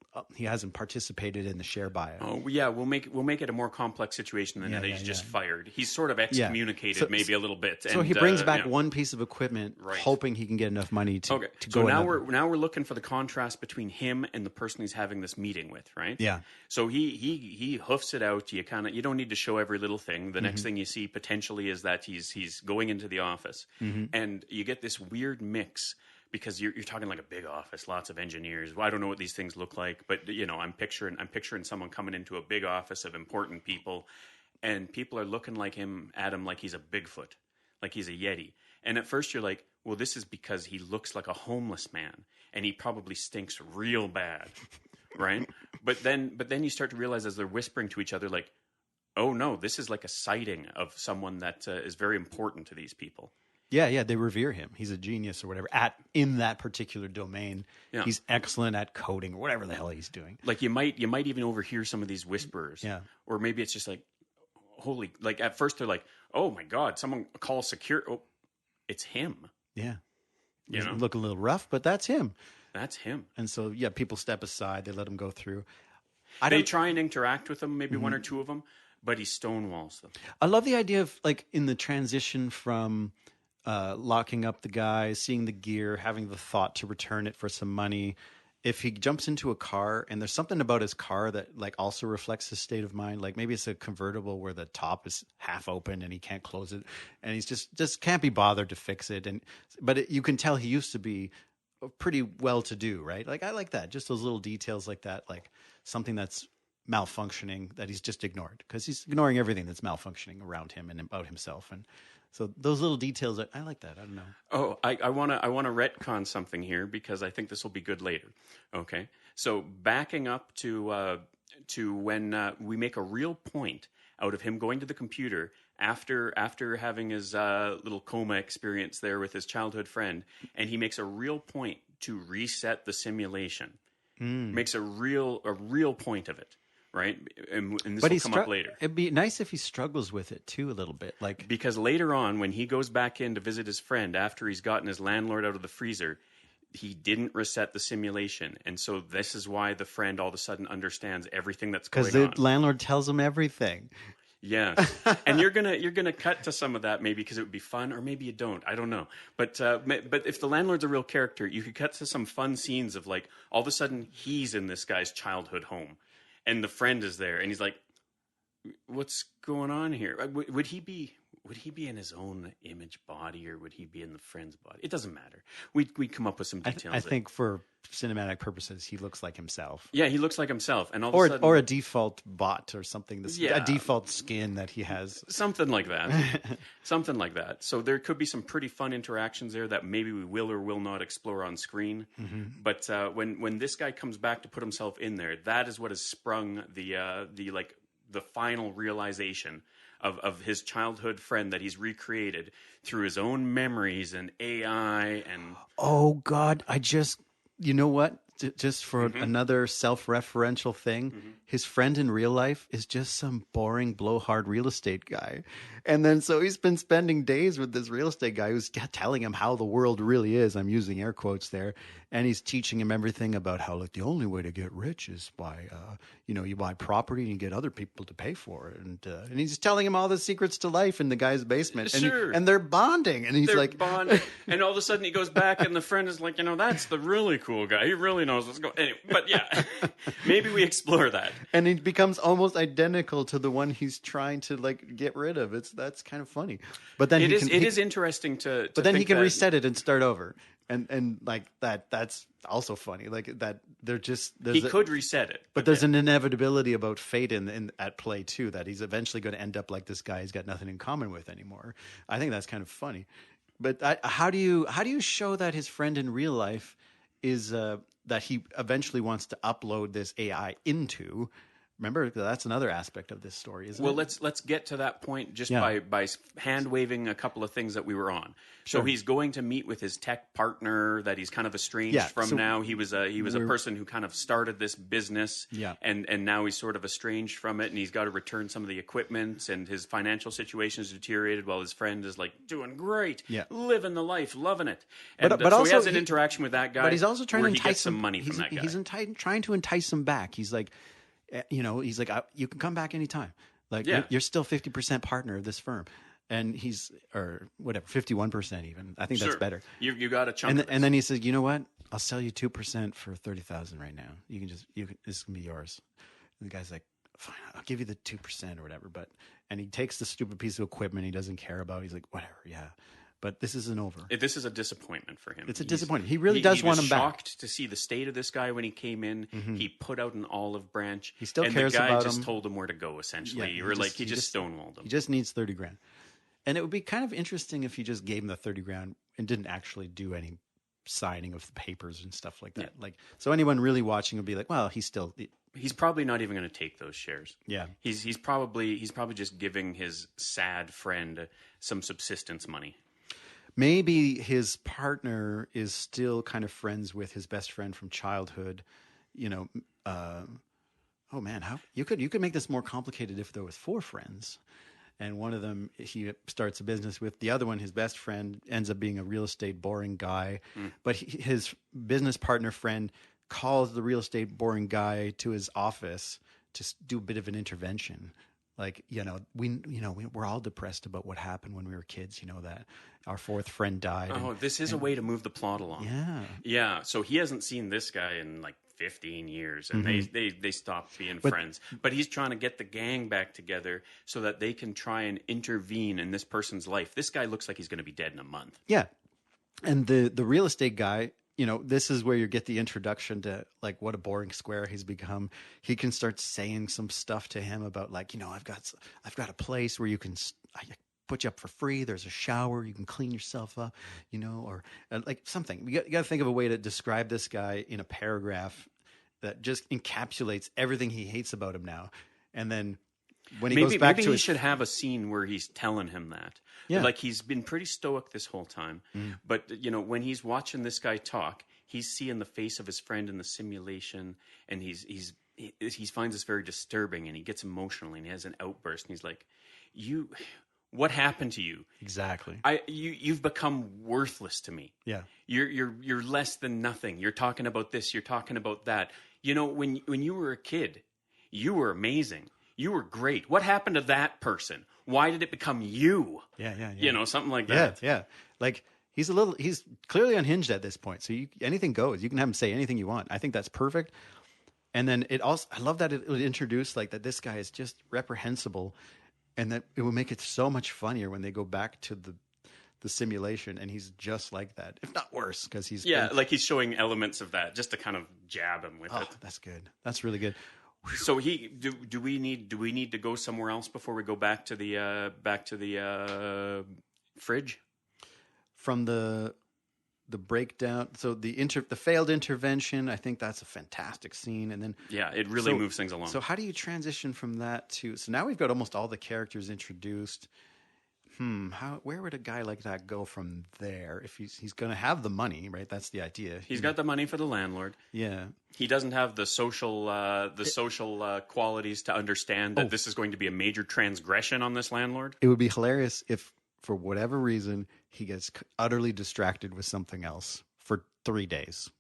participated in the share buyout. Oh yeah, we'll make it a more complex situation than that. He's just fired. He's sort of excommunicated, maybe a little bit. So he brings back one piece of equipment, hoping he can get enough money to. Okay. To so go now we're looking for the contrast between him and the person he's having this meeting with, right? Yeah. So he hoofs it out. You don't need to show every little thing. The next thing you see potentially is that he's going into the office, and you get this weird mix. Because you're talking like a big office, lots of engineers. Well, I don't know what these things look like, but I'm picturing someone coming into a big office of important people, and people are looking at him like he's a Bigfoot, like he's a Yeti. And at first you're like, well, this is because he looks like a homeless man, and he probably stinks real bad, right? But then you start to realize as they're whispering to each other, like, oh no, this is like a sighting of someone that is very important to these people. Yeah, they revere him. He's a genius or whatever in that particular domain. Yeah. He's excellent at coding or whatever the hell he's doing. Like you might even overhear some of these whispers. Yeah. Or maybe it's just like, holy, like at first they're like, oh my God, someone call security. Oh, it's him. Yeah. He's looking a little rough, but that's him. That's him. And so, people step aside. They let him go through. They try and interact with him, maybe one or two of them, but he stonewalls them. I love the idea of like in the transition from locking up the guy, seeing the gear, having the thought to return it for some money. If he jumps into a car and there's something about his car that like also reflects his state of mind, like maybe it's a convertible where the top is half open and he can't close it, and he's just can't be bothered to fix it. But you can tell he used to be pretty well to do, right? Like I like that, just those little details like that, like something that's malfunctioning that he's just ignored, because he's ignoring everything that's malfunctioning around him and about himself. And so those little details, I like that. I don't know. Oh, I want to retcon something here, because I think this will be good later. Okay, so backing up to when we make a real point out of him going to the computer after having his little coma experience there with his childhood friend, and he makes a real point to reset the simulation. Makes a real point of it. Right, and this will come up later. It'd be nice if he struggles with it too a little bit, like because later on, when he goes back in to visit his friend after he's gotten his landlord out of the freezer, he didn't reset the simulation, and so this is why the friend all of a sudden understands everything that's going on. Because the landlord tells him everything. Yes, and you're gonna cut to some of that maybe because it would be fun, or maybe you don't. I don't know, but if the landlord's a real character, you could cut to some fun scenes of like all of a sudden he's in this guy's childhood home. And the friend is there, and he's like, "What's going on here? Would he be in his own image body, or would he be in the friend's body? It doesn't matter. We come up with some details. I think for cinematic purposes, he looks like himself. Yeah, he looks like himself, and all of a sudden, or a default bot or something. A default skin that he has, something like that. So there could be some pretty fun interactions there that maybe we will or will not explore on screen. Mm-hmm. But when this guy comes back to put himself in there, that is what has sprung the final realization of his childhood friend that he's recreated through his own memories and AI and... Oh, God, you know what? just for another self-referential thing, his friend in real life is just some boring blowhard real estate guy. And then so he's been spending days with this real estate guy who's telling him how the world really is. I'm using air quotes there. And he's teaching him everything about how, like, the only way to get rich is by, you buy property and you get other people to pay for it. And he's telling him all the secrets to life in the guy's basement. Sure. And they're bonding. And he's They're like, bonding. And all of a sudden he goes back and the friend is like, that's the really cool guy. He really knows what's going on. Anyway, but yeah, maybe we explore that. And he becomes almost identical to the one he's trying to, like, get rid of. That's kind of funny. But then it is interesting to but then he think can that, reset it and start over. And like that's also funny. Like that he could reset it. But there's an inevitability about fate in at play too, that he's eventually going to end up like this guy he's got nothing in common with anymore. I think that's kind of funny. But how do you show that his friend in real life is that he eventually wants to upload this AI into? Remember, that's another aspect of this story, isn't it? Well, let's get to that point just by hand waving a couple of things that we were on. So he's going to meet with his tech partner that he's kind of estranged from now. He was a person who kind of started this business, and now he's sort of estranged from it, and he's got to return some of the equipment, and his financial situation is deteriorated while his friend is like doing great, living the life, loving it. And but so also he has an interaction with that guy. But he's also trying to he entice gets some money from that guy. He's trying to entice him back. He's like, he's like, you can come back anytime. Like, you're still 50% partner of this firm. And he's, or whatever, 51% even. I think that's better. You got a chunk. And then he says, you know what? I'll sell you 2% for $30,000 right now. This can be yours. And the guy's like, fine, I'll give you the 2% or whatever. And he takes the stupid piece of equipment he doesn't care about. He's like, whatever, yeah. But this isn't over. This is a disappointment for him. It's a disappointment. He really does want him back. He was shocked to see the state of this guy when he came in. Mm-hmm. He put out an olive branch. He still cares about him. And the guy just told him where to go, essentially. He just stonewalled him. He just needs $30,000. And it would be kind of interesting if he just gave him the $30,000 and didn't actually do any signing of the papers and stuff like that. Yeah. So anyone really watching would be like, well, he's probably not even going to take those shares. Yeah. He's probably just giving his sad friend some subsistence money. Maybe his partner is still kind of friends with his best friend from childhood. Oh man, how you could make this more complicated if there was 4 friends, and one of them he starts a business with. The other one, his best friend, ends up being a real estate boring guy, but his business partner friend calls the real estate boring guy to his office to do a bit of an intervention. Like, we're all depressed about what happened when we were kids, that our 4th friend died. This is a way to move the plot along. Yeah. Yeah. So he hasn't seen this guy in like 15 years and they stopped being friends. But he's trying to get the gang back together so that they can try and intervene in this person's life. This guy looks like he's going to be dead in a month. Yeah. And the real estate guy, this is where you get the introduction to like what a boring square he's become. He can start saying some stuff to him about like, I've got a place where I put you up for free. There's a shower. You can clean yourself up, or like something. You got to think of a way to describe this guy in a paragraph that just encapsulates everything he hates about him now. And then when he goes back to he should have a scene where he's telling him that. Yeah. Like he's been pretty stoic this whole time. But, when he's watching this guy talk, he's seeing the face of his friend in the simulation and he finds this very disturbing and he gets emotional and he has an outburst and he's like, what happened to you? Exactly. You've become worthless to me. Yeah. You're less than nothing. You're talking about this. You're talking about that. When you were a kid, you were amazing. You were great. What happened to that person? Why did it become you? Yeah. Something like that. Yeah. Like he's clearly unhinged at this point. So anything goes. You can have him say anything you want. I think that's perfect. And then I love that it would introduce like that this guy is just reprehensible, and that it would make it so much funnier when they go back to the simulation and he's just like that, if not worse, because he's like he's showing elements of that just to kind of jab him with it. That's good. That's really good. So do we need to go somewhere else before we go back to the fridge? From the breakdown, so the failed intervention, I think that's a fantastic scene, and then it really moves things along. So how do you transition from that to? So now we've got almost all the characters introduced. where would a guy like that go from there? If he's going to have the money, right? That's the idea. He's got the money for the landlord. Yeah. He doesn't have the social qualities to understand that this is going to be a major transgression on this landlord. It would be hilarious if, for whatever reason, he gets utterly distracted with something else for 3 days.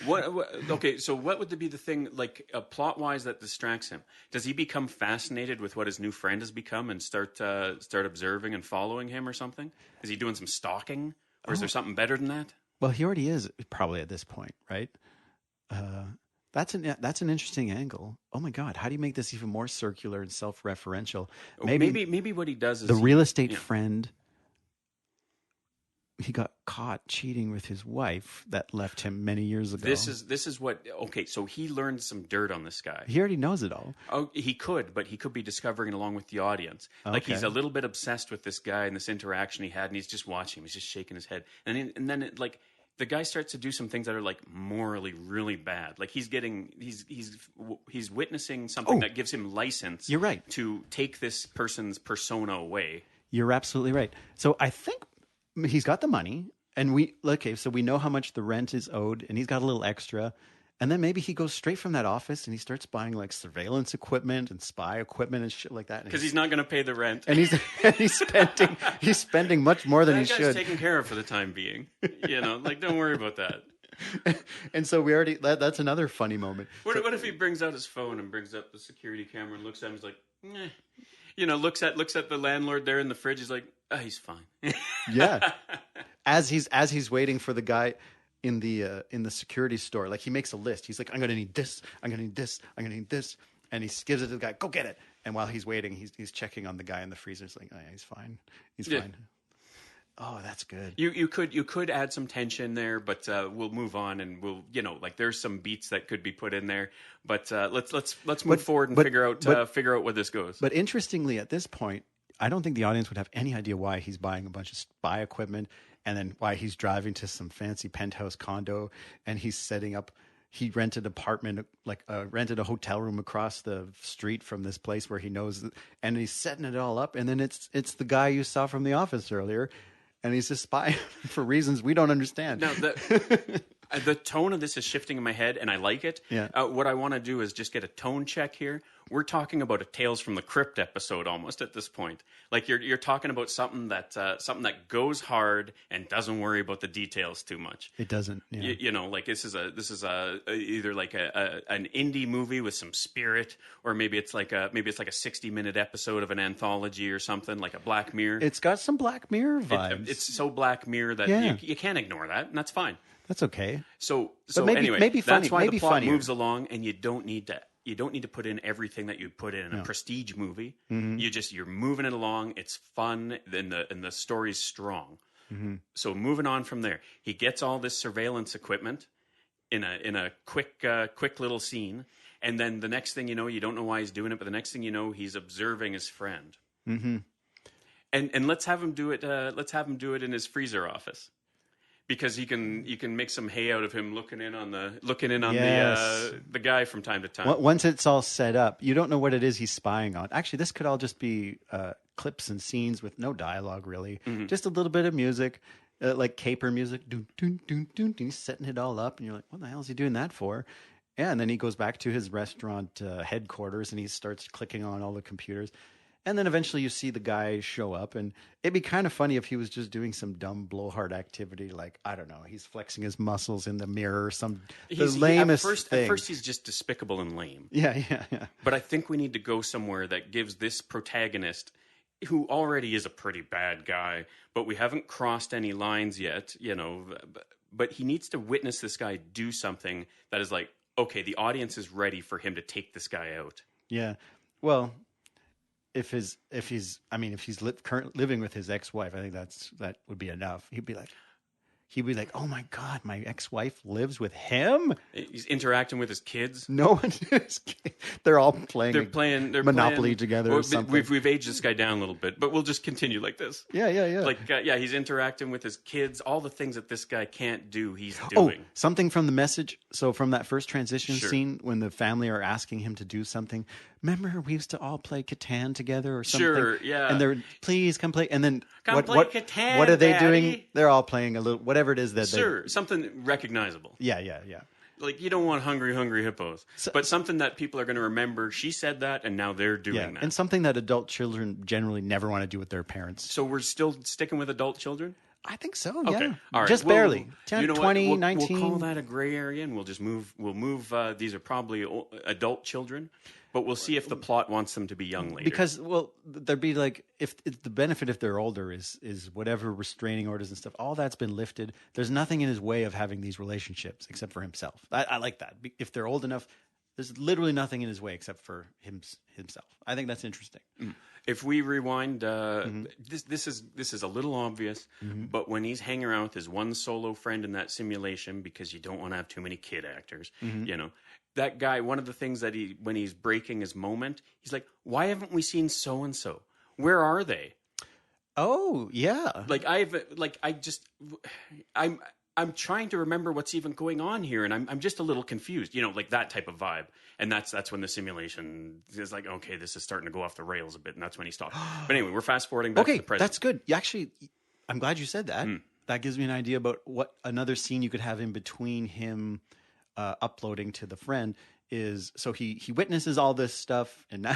Okay, so what would be the thing, like, plot-wise that distracts him? Does he become fascinated with what his new friend has become and start observing and following him or something? Is he doing some stalking? Or is there something better than that? Well, he already is probably at this point, right? That's an interesting angle. Oh my God, how do you make this even more circular and self-referential? Maybe what he does is the real estate friend. He got caught cheating with his wife that left him many years ago. This is what. Okay, so he learned some dirt on this guy. He already knows it all. Oh, he could, but he could be discovering it along with the audience. Like he's a little bit obsessed with this guy and this interaction he had, and he's just watching him. He's just shaking his head, and then the guy starts to do some things that are like morally really bad. Like he's witnessing something that gives him license. You're right. To take this person's persona away. You're absolutely right. So I think he's got the money, and so we know how much the rent is owed, and he's got a little extra. And then maybe he goes straight from that office and he starts buying like surveillance equipment and spy equipment and shit like that. Because he's not going to pay the rent, and he's spending much more than he should. That guy's taken care of for the time being. Don't worry about that. And so that's another funny moment. What if he brings out his phone and brings up the security camera and looks at him? He's like, looks at the landlord there in the fridge. He's like, oh, he's fine. Yeah. As he's waiting for the guy in the security store, like he makes a list. He's like, I'm gonna need this, I'm gonna need this, I'm gonna need this, and he gives it to the guy. Go get it. And while he's waiting, he's checking on the guy in the freezer. He's like, oh, yeah, he's fine. He's fine. Oh, that's good. You could add some tension there, but we'll move on, and we'll there's some beats that could be put in there. But let's move forward and figure out where this goes. But interestingly, at this point, I don't think the audience would have any idea why he's buying a bunch of spy equipment, and then why he's driving to some fancy penthouse condo, and he's setting up. He rented an apartment, rented a hotel room across the street from this place where he knows, and he's setting it all up. And then it's the guy you saw from The Office earlier. And he's a spy for reasons we don't understand. Now, the tone of this is shifting in my head, and I like it. Yeah. What I want to do is just get a tone check here. We're talking about a Tales from the Crypt episode almost at this point. Like you're talking about something that goes hard and doesn't worry about the details too much. It doesn't. Yeah. This is either like an indie movie with some spirit, or maybe it's like a 60-minute episode of an anthology or something, like a Black Mirror. It's got some Black Mirror vibes. It's so Black Mirror that you can't ignore that, and that's fine. That's okay. So maybe, anyway, maybe funny, that's why maybe the plot funnier. moves along, and you don't need to put in everything that you'd put in a prestige movie. Mm-hmm. You're moving it along. It's fun, and the story's strong. Mm-hmm. So moving on from there, he gets all this surveillance equipment in a quick little scene, and then the next thing you know, you don't know why he's doing it, but the next thing you know, he's observing his friend. Mm-hmm. And let's have him do it. Let's have him do it in his freezer office. Because you can make some hay out of him looking in on the guy from time to time. Once it's all set up, you don't know what it is he's spying on. Actually, this could all just be clips and scenes with no dialogue, really. Mm-hmm. Just a little bit of music, like caper music. Dun, dun, dun, dun, dun. He's setting it all up, and you're like, what the hell is he doing that for? Yeah, and then he goes back to his restaurant headquarters, and he starts clicking on all the computers. And then eventually you see the guy show up, and it'd be kind of funny if he was just doing some dumb blowhard activity, like, I don't know, he's flexing his muscles in the mirror, the lamest thing. At first he's just despicable and lame. Yeah. But I think we need to go somewhere that gives this protagonist, who already is a pretty bad guy, but we haven't crossed any lines yet, but he needs to witness this guy do something that is like, okay, the audience is ready for him to take this guy out. Yeah, well... If he's living with his ex-wife, I think that would be enough. He'd be like, oh my God, my ex-wife lives with him. He's interacting with his kids. No one is. They're all playing. They're playing Monopoly together. Or something. We've aged this guy down a little bit, but we'll just continue like this. Yeah. Like he's interacting with his kids. All the things that this guy can't do, he's doing. Oh, something from the message. So from that first transition scene, when the family are asking him to do something, remember we used to all play Catan together or something? Sure, yeah. And they're, please come play. And then Come play Catan, what are they doing? Daddy. They're all playing a little, whatever it is that Sure, something recognizable. Yeah. Like, you don't want hungry hippos, but something that people are going to remember. She said that, and now they're doing that. And something that adult children generally never want to do with their parents. So we're still sticking with adult children? I think so, Okay. yeah. All right. Just barely. 10, 20, 19. We'll call that a gray area, and we'll just move. We'll move. These are probably adult children, but we'll see if the plot wants them to be young later. Because, well, there'd be like, if the benefit if they're older is whatever restraining orders and stuff, all that's been lifted. There's nothing in his way of having these relationships except for himself. I like that. If they're old enough, there's literally nothing in his way except for himself. I think that's interesting. If we rewind, this is a little obvious, but when he's hanging around with his one solo friend in that simulation, because you don't want to have too many kid actors, you know, that guy. One of the things that when he's breaking his moment, he's like, "Why haven't we seen so and so? Where are they?" Oh yeah, I'm trying to remember what's even going on here, and I'm just a little confused, you know, like that type of vibe. And that's when the simulation is like, okay, this is starting to go off the rails a bit, and that's when he stopped. But anyway, we're fast forwarding back to the present. That's good. Actually, I'm glad you said that. That gives me an idea about what another scene you could have in between him uploading to the friend is. So he witnesses all this stuff, and now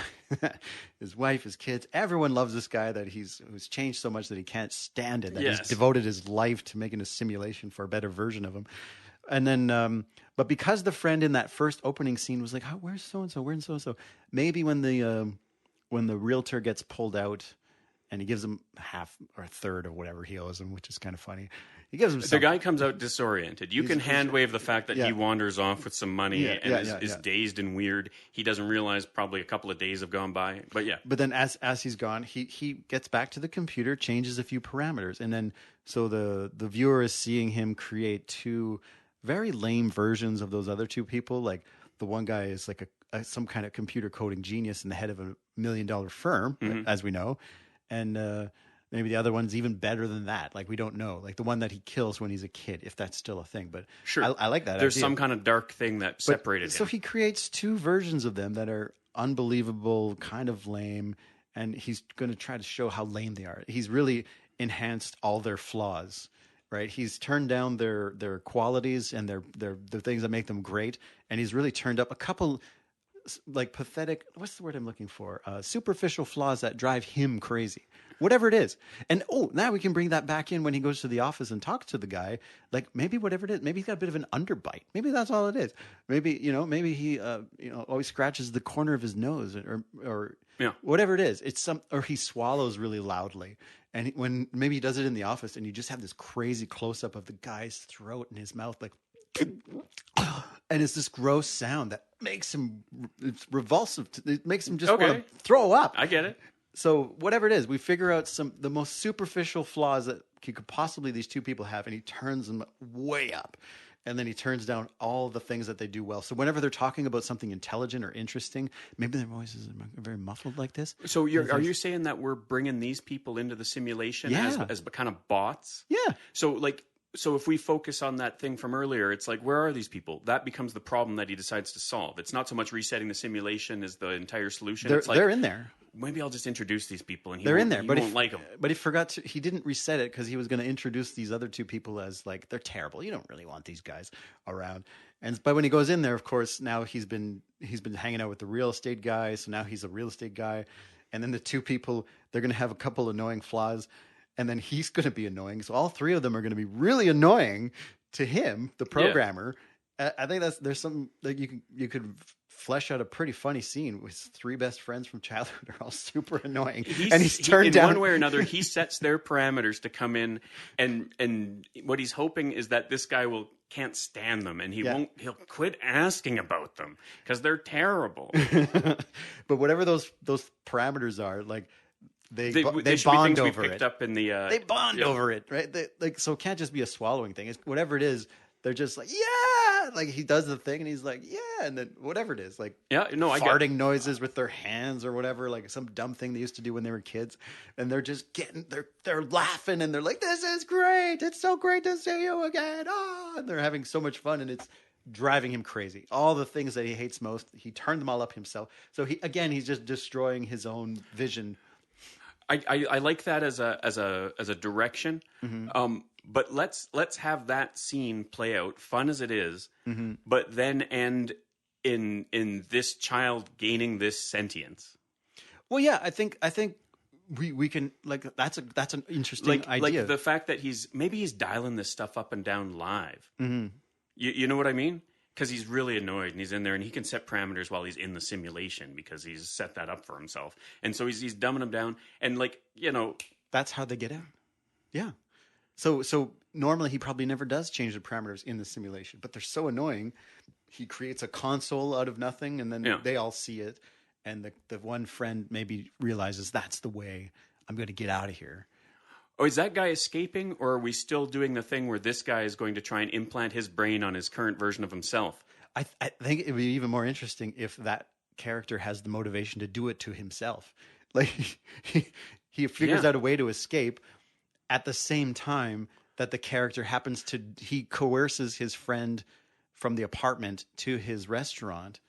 his wife, his kids, everyone loves this guy that who's changed so much that he can't stand it. That he's devoted his life to making a simulation for a better version of him. And then, but because the friend in that first opening scene was like, "Oh, where's so and so? Where's so and so?" Maybe when the realtor gets pulled out, and he gives him half or a third of whatever he owes him, which is kind of funny. He gives him the guy comes out disoriented. You can hand wave the fact that he wanders off with some money and is dazed and weird. He doesn't realize probably a couple of days have gone by. But yeah. But then as he's gone, he gets back to the computer, changes a few parameters, and then so the viewer is seeing him create two very lame versions of those other two people. Like the one guy is like some kind of computer coding genius and the head of $1 million firm, as we know, and maybe the other one's even better than that. Like we don't know. Like the one that he kills when he's a kid, if that's still a thing. But sure, I like that. There's idea. some kind of dark thing that separated him. So he creates two versions of them that are unbelievable, kind of lame, and he's going to try to show how lame they are. He's really enhanced all their flaws. Right, he's turned down their qualities and the things that make them great, and he's really turned up a couple like pathetic. What's the word I'm looking for? Superficial flaws that drive him crazy, whatever it is. And now we can bring that back in when he goes to the office and talks to the guy. Like maybe whatever it is, maybe he's got a bit of an underbite. Maybe that's all it is. Maybe maybe he always scratches the corner of his nose or whatever it is. It's or he swallows really loudly. And when maybe he does it in the office, and you just have this crazy close up of the guy's throat and his mouth, like, and it's this gross sound that makes him it's revulsive. It makes him just want to throw up. I get it. So whatever it is, we figure out the most superficial flaws that could possibly these two people have, and he turns them way up. And then he turns down all the things that they do well. So whenever they're talking about something intelligent or interesting, maybe their voices are very muffled like this. So are you saying that we're bringing these people into the simulation as kind of bots? Yeah. So if we focus on that thing from earlier, it's like, where are these people? That becomes the problem that he decides to solve. It's not so much resetting the simulation as the entire solution. They're in there. Maybe I'll just introduce these people, and they're in there, he but won't like them. But he forgot to. He didn't reset it because he was going to introduce these other two people as like they're terrible. You don't really want these guys around. But when he goes in there, of course, now he's been hanging out with the real estate guy, so now he's a real estate guy, and then the two people, they're going to have a couple annoying flaws, and then he's going to be annoying. So all three of them are going to be really annoying to him, the programmer. Yeah. I think there's some that you could flesh out a pretty funny scene with three best friends from childhood are all super annoying, and he's turned down one way or another. He sets their parameters to come in, and what he's hoping is that this guy can't stand them, and he'll quit asking about them because they're terrible. But whatever those parameters are, like they should bond be things over we picked it. Up in the they bond over it, right? So it can't just be a swallowing thing. It's whatever it is. They're just like, yeah, like he does the thing and he's like, yeah, and then whatever it is, like farting noises with their hands or whatever, like some dumb thing they used to do when they were kids, and they're just they're laughing and they're like, this is great, it's so great to see you again, and they're having so much fun, and it's driving him crazy. All the things that he hates most, he turned them all up himself. So he's just destroying his own vision. I like that as a direction. But let's have that scene play out, fun as it is, but then end in this child gaining this sentience. Well, yeah, I think we can, like, that's an interesting idea. Like the fact that he's dialing this stuff up and down live. You know what I mean? Because he's really annoyed and he's in there and he can set parameters while he's in the simulation because he's set that up for himself. And so he's dumbing them down. And, like, you know, that's how they get out. Yeah. So normally he probably never does change the parameters in the simulation, but they're so annoying. He creates a console out of nothing, and then they all see it. And the one friend maybe realizes that's the way I'm going to get out of here. Oh, is that guy escaping, or are we still doing the thing where this guy is going to try and implant his brain on his current version of himself? I think it would be even more interesting if that character has the motivation to do it to himself. Like he figures out a way to escape at the same time that the character he coerces his friend from the apartment to his restaurant,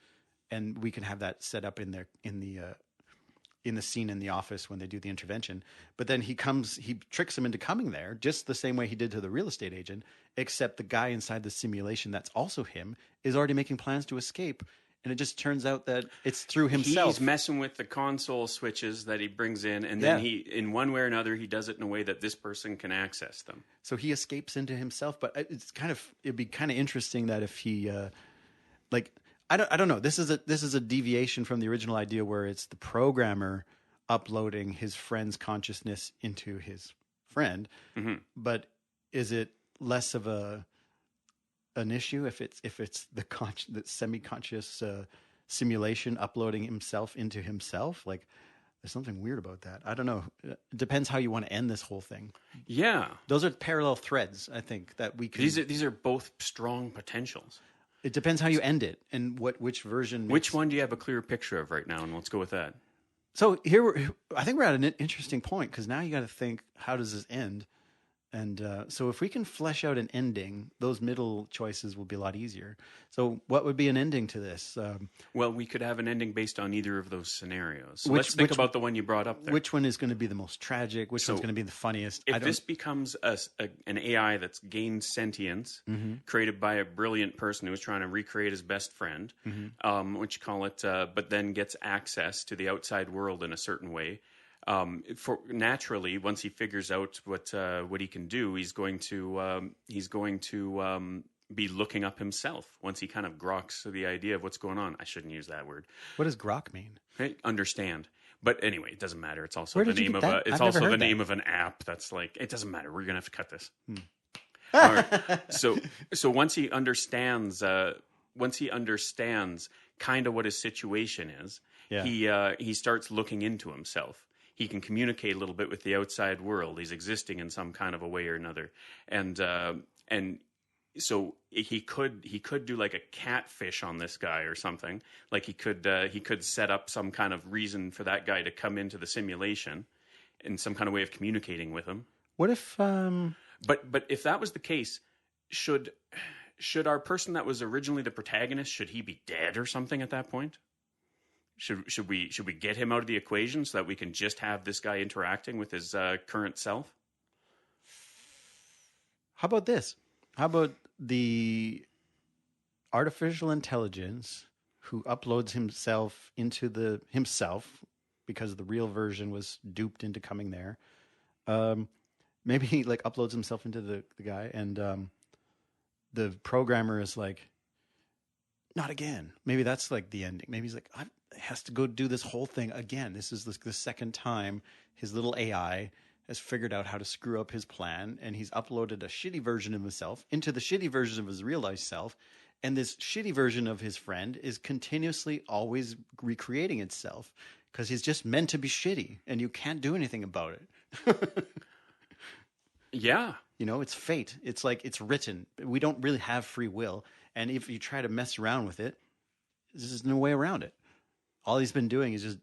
and we can have that set up in the scene in the office when they do the intervention. But then he tricks him into coming there just the same way he did to the real estate agent, except the guy inside the simulation that's also him is already making plans to escape. And it just turns out that it's through himself. He's messing with the console switches that he brings in, and then he, in one way or another, he does it in a way that this person can access them. So he escapes into himself. But it'd be kind of interesting that if he, I don't know. This is a deviation from the original idea where it's the programmer uploading his friend's consciousness into his friend. But is it less of an issue if it's the semi-conscious simulation uploading himself into himself? Like, there's something weird about that. I don't know. It depends how you want to end this whole thing. Yeah, those are parallel threads, I think, that we can. These are both strong potentials. It depends how you end it and which version. Which one do you have a clear picture of right now? And let's go with that. So I think we're at an interesting point, because now you got to think, how does this end? And so if we can flesh out an ending, those middle choices will be a lot easier. So what would be an ending to this? Well, we could have an ending based on either of those scenarios. So let's think about the one you brought up there. Which one is going to be the most tragic? Which one's going to be the funniest? If this becomes an AI that's gained sentience, created by a brilliant person who was trying to recreate his best friend, what you call it, but then gets access to the outside world in a certain way, naturally, once he figures out what he can do, he's going to be looking up himself. Once he kind of groks the idea of what's going on. I shouldn't use that word. What does grok mean? Hey, understand. But anyway, it doesn't matter. It's also the name of name of an app. That's like, it doesn't matter. We're gonna have to cut this. All right. So once he understands kind of what his situation is, he starts looking into himself. He can communicate a little bit with the outside world. He's existing in some kind of a way or another, and so he could do like a catfish on this guy or something. Like he could set up some kind of reason for that guy to come into the simulation, in some kind of way of communicating with him. What if? But if that was the case, should our person that was originally the protagonist, should he be dead or something at that point? Should we get him out of the equation so that we can just have this guy interacting with his current self? How about this? How about the artificial intelligence who uploads himself into himself because the real version was duped into coming there? Maybe he like uploads himself into the guy, and the programmer is like, not again. Maybe that's like the ending. Maybe he's like, has to go do this whole thing again. This is the second time his little AI has figured out how to screw up his plan, and he's uploaded a shitty version of himself into the shitty version of his realized self, and this shitty version of his friend is continuously always recreating itself because he's just meant to be shitty, and you can't do anything about it. Yeah. You know, it's fate. It's like it's written. We don't really have free will, and if you try to mess around with it, there's no way around it. All he's been doing is just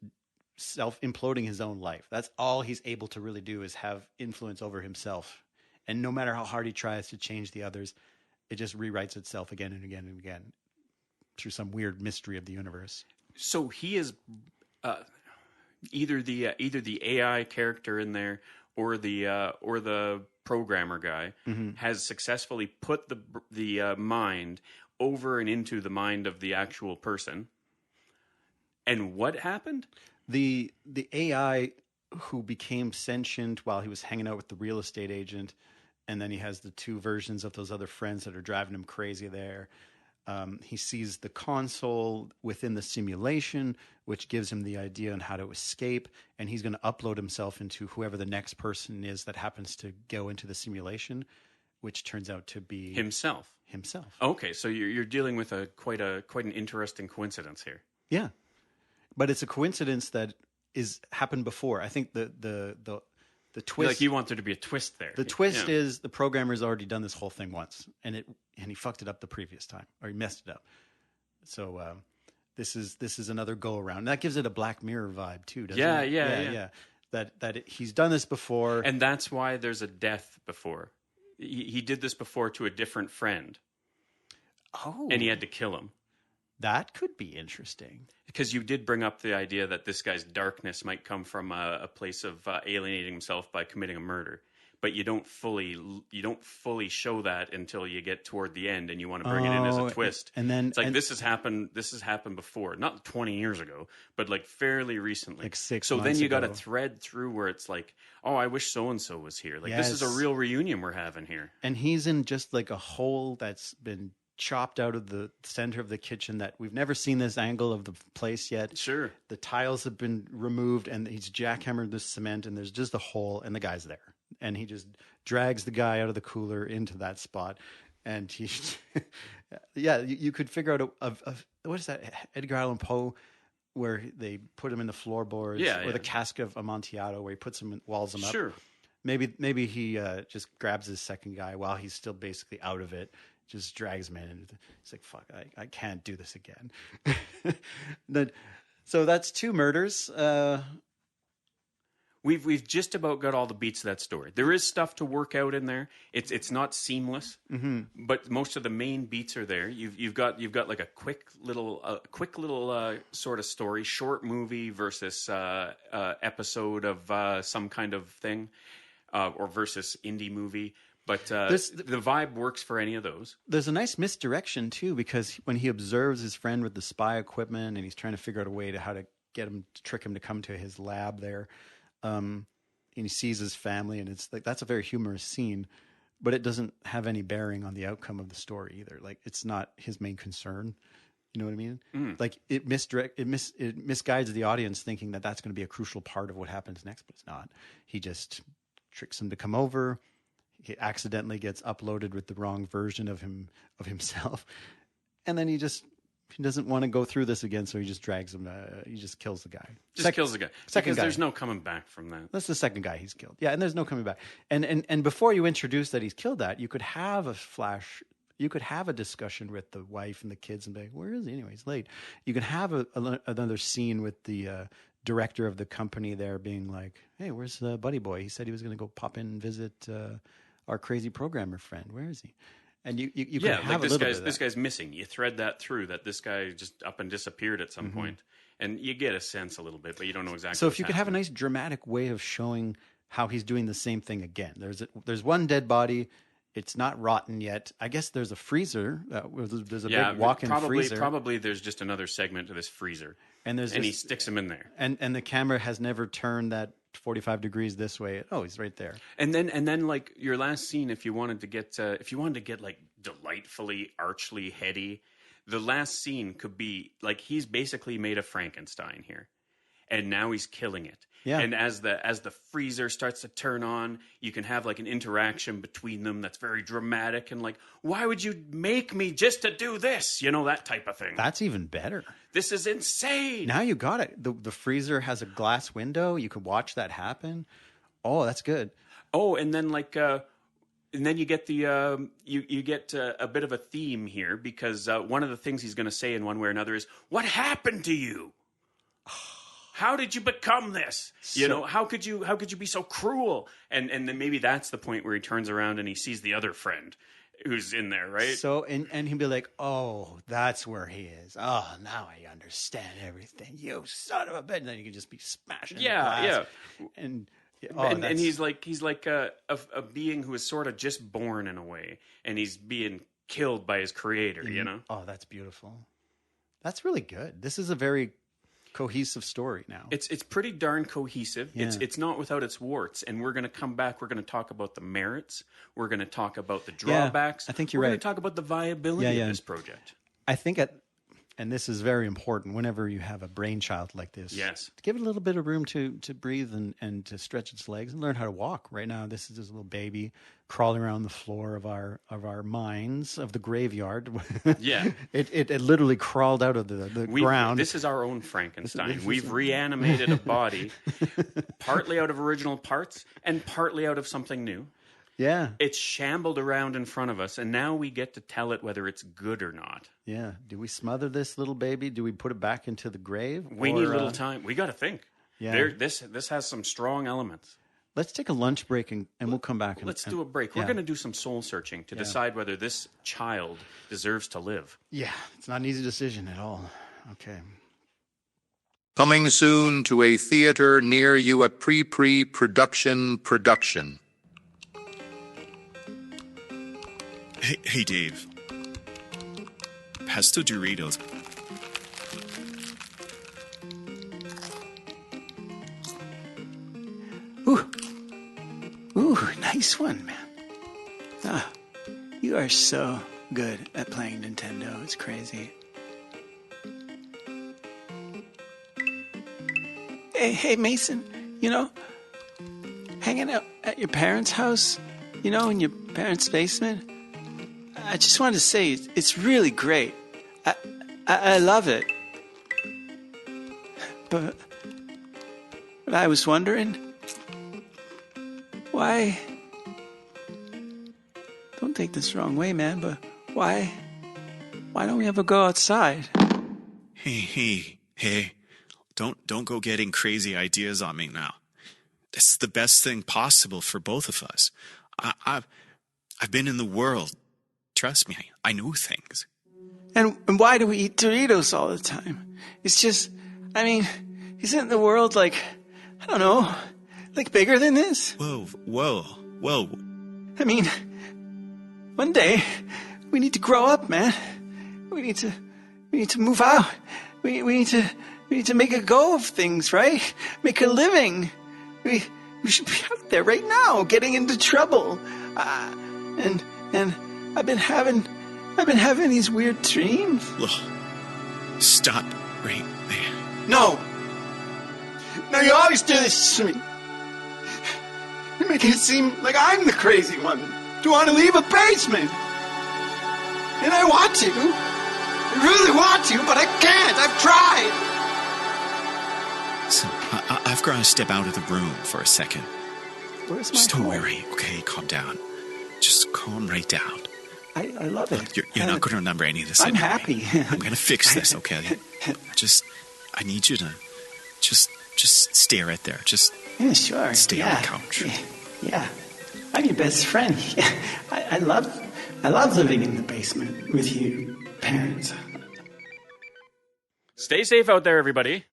self-imploding his own life. That's all he's able to really do, is have influence over himself. And no matter how hard he tries to change the others, it just rewrites itself again and again and again through some weird mystery of the universe. So he is either the AI character in there or the programmer guy has successfully put the mind over and into the mind of the actual person. And what happened? The AI who became sentient while he was hanging out with the real estate agent, and then he has the two versions of those other friends that are driving him crazy there. He sees the console within the simulation, which gives him the idea on how to escape, and he's going to upload himself into whoever the next person is that happens to go into the simulation, which turns out to be Himself. Okay, so you're dealing with quite an interesting coincidence here. Yeah, but it's a coincidence that happened before. I think the twist, like you want there to be a twist there. The twist is the programmer's already done this whole thing once, and he fucked it up the previous time, or he messed it up. So this is another go around. And that gives it a Black Mirror vibe too, doesn't it? Yeah. He's done this before, and that's why there's a death before. He did this before to a different friend. Oh, and he had to kill him. That could be interesting. Because you did bring up the idea that this guy's darkness might come from a place of alienating himself by committing a murder, but you don't fully show that until you get toward the end, and you want to bring it in as a twist. And then it's like this has happened before, not 20 years ago, but like fairly recently, like 6 So months then you ago. got to thread through where it's like, oh, I wish so and so was here. Like Yes. this is a real reunion we're having here. And he's in just like a hole that's been chopped out of the center of the kitchen that we've never seen this angle of the place yet. Sure. The tiles have been removed and he's jackhammered the cement and there's just a hole and the guy's there. And he just drags the guy out of the cooler into that spot. And he, you could figure out what is that, Edgar Allan Poe, where they put him in the floorboards, or the cask of Amontillado where he puts him, walls him up. Sure. Maybe he just grabs his second guy while he's still basically out of it. Just drags him in, and he's like, "Fuck, I can't do this again." So that's 2 murders. We've just about got all the beats of that story. There is stuff to work out in there. It's not seamless, but most of the main beats are there. You've got like a quick little sort of story, short movie versus episode of some kind of thing, or versus indie movie. But the vibe works for any of those. There's a nice misdirection, too, because when he observes his friend with the spy equipment and he's trying to figure out a way to how to get him, to trick him to come to his lab there, and he sees his family, and it's like that's a very humorous scene, but it doesn't have any bearing on the outcome of the story either. Like, it's not his main concern. You know what I mean? Like, it misguides the audience thinking that that's going to be a crucial part of what happens next, but it's not. He just tricks him to come over. He accidentally gets uploaded with the wrong version of himself, and then he doesn't want to go through this again, so he just drags him. He just kills the guy. Kills the guy. Second guy. There's no coming back from that. That's the second guy he's killed. Yeah, and there's no coming back. And before you introduce that he's killed that, you could have a flash. You could have a discussion with the wife and the kids and be like, where is he? Anyway, he's late. You can have another scene with the director of the company there being like, hey, where's Buddy Boy? He said he was going to go pop in and visit our crazy programmer friend. Where is he? And you could have like a little bit of this guy's missing. You thread that through, that this guy just up and disappeared at some point. And you get a sense a little bit, but you don't know exactly. So if you could have a nice dramatic way of showing how he's doing the same thing again. There's one dead body. It's not rotten yet. I guess there's a freezer. There's a big walk-in freezer. Probably there's just another segment to this freezer. And he sticks him in there. And the camera has never turned that 45 degrees this way. Oh, he's right there. And then like your last scene, if you wanted to get like delightfully archly heady, the last scene could be like he's basically made a Frankenstein here, and now he's killing it. Yeah. And as the freezer starts to turn on, you can have like an interaction between them that's very dramatic and like, why would you make me just to do this? You know, that type of thing. That's even better. This is insane. Now you got it. The freezer has a glass window. You could watch that happen. Oh, that's good. Oh, and then and then you get the you get a bit of a theme here because one of the things he's going to say in one way or another is, "What happened to you? How did you become this? How could you be so cruel?" And then maybe that's the point where he turns around and he sees the other friend, who's in there, right? So, and he'd be like, oh, that's where he is. Oh, now I understand everything. You son of a bitch. And then you can just be smashing the glass. And, and he's like a being who is sort of just born in a way, and he's being killed by his creator, you know? Oh, that's beautiful. That's really good. This is a very cohesive story now. It's pretty darn cohesive. Yeah. It's not without its warts, and we're going to come back. We're going to talk about the merits. We're going to talk about the drawbacks. I think you're We're right. going to talk about the viability of this project. I think and this is very important whenever you have a brainchild like this. Yes. Give it a little bit of room to breathe and to stretch its legs and learn how to walk. Right now, this is this little baby crawling around the floor of our minds, of the graveyard. Yeah. It literally crawled out of the ground. This is our own Frankenstein. We've reanimated a body partly out of original parts and partly out of something new. Yeah. It's shambled around in front of us, and now we get to tell it whether it's good or not. Yeah. Do we smother this little baby? Do we put it back into the grave? We need a little time. We got to think. Yeah. This has some strong elements. Let's take a lunch break and we'll come back. Let's do a break. We're going to do some soul searching to decide whether this child deserves to live. Yeah. It's not an easy decision at all. Okay. Coming soon to a theater near you, a pre-production. Hey, Dave. Pesto Doritos. Ooh, nice one, man. Ah, you are so good at playing Nintendo. It's crazy. Hey, Mason, hanging out at your parents' house, in your parents' basement, I just wanted to say it's really great. I love it. But I was wondering, why? Don't take this the wrong way, man, but why don't we ever go outside? Hey. Don't go getting crazy ideas on me now. This is the best thing possible for both of us. I've been in the world. Trust me, I know things. And why do we eat Doritos all the time? It's just, isn't the world I don't know, bigger than this? Whoa. One day, we need to grow up, man. We need to move out. We need to make a go of things, right? Make a living. We should be out there right now, getting into trouble. And I've been having these weird dreams. Look, stop right there. No, you always do this to me. You're making it seem like I'm the crazy one. Do you want to leave a basement? And I want to. I really want to, but I can't. I've tried. Listen, I've got to step out of the room for a second. Where's my Just don't home? worry, okay? Calm down. Just calm right down. I love it. You're not going to remember any of this I'm anyway. happy. I'm going to fix this, okay? I need you to just stay right there. Just Yeah, sure. stay on the couch. Yeah. I'm your best friend. I love living in the basement with you, parents. Stay safe out there, everybody.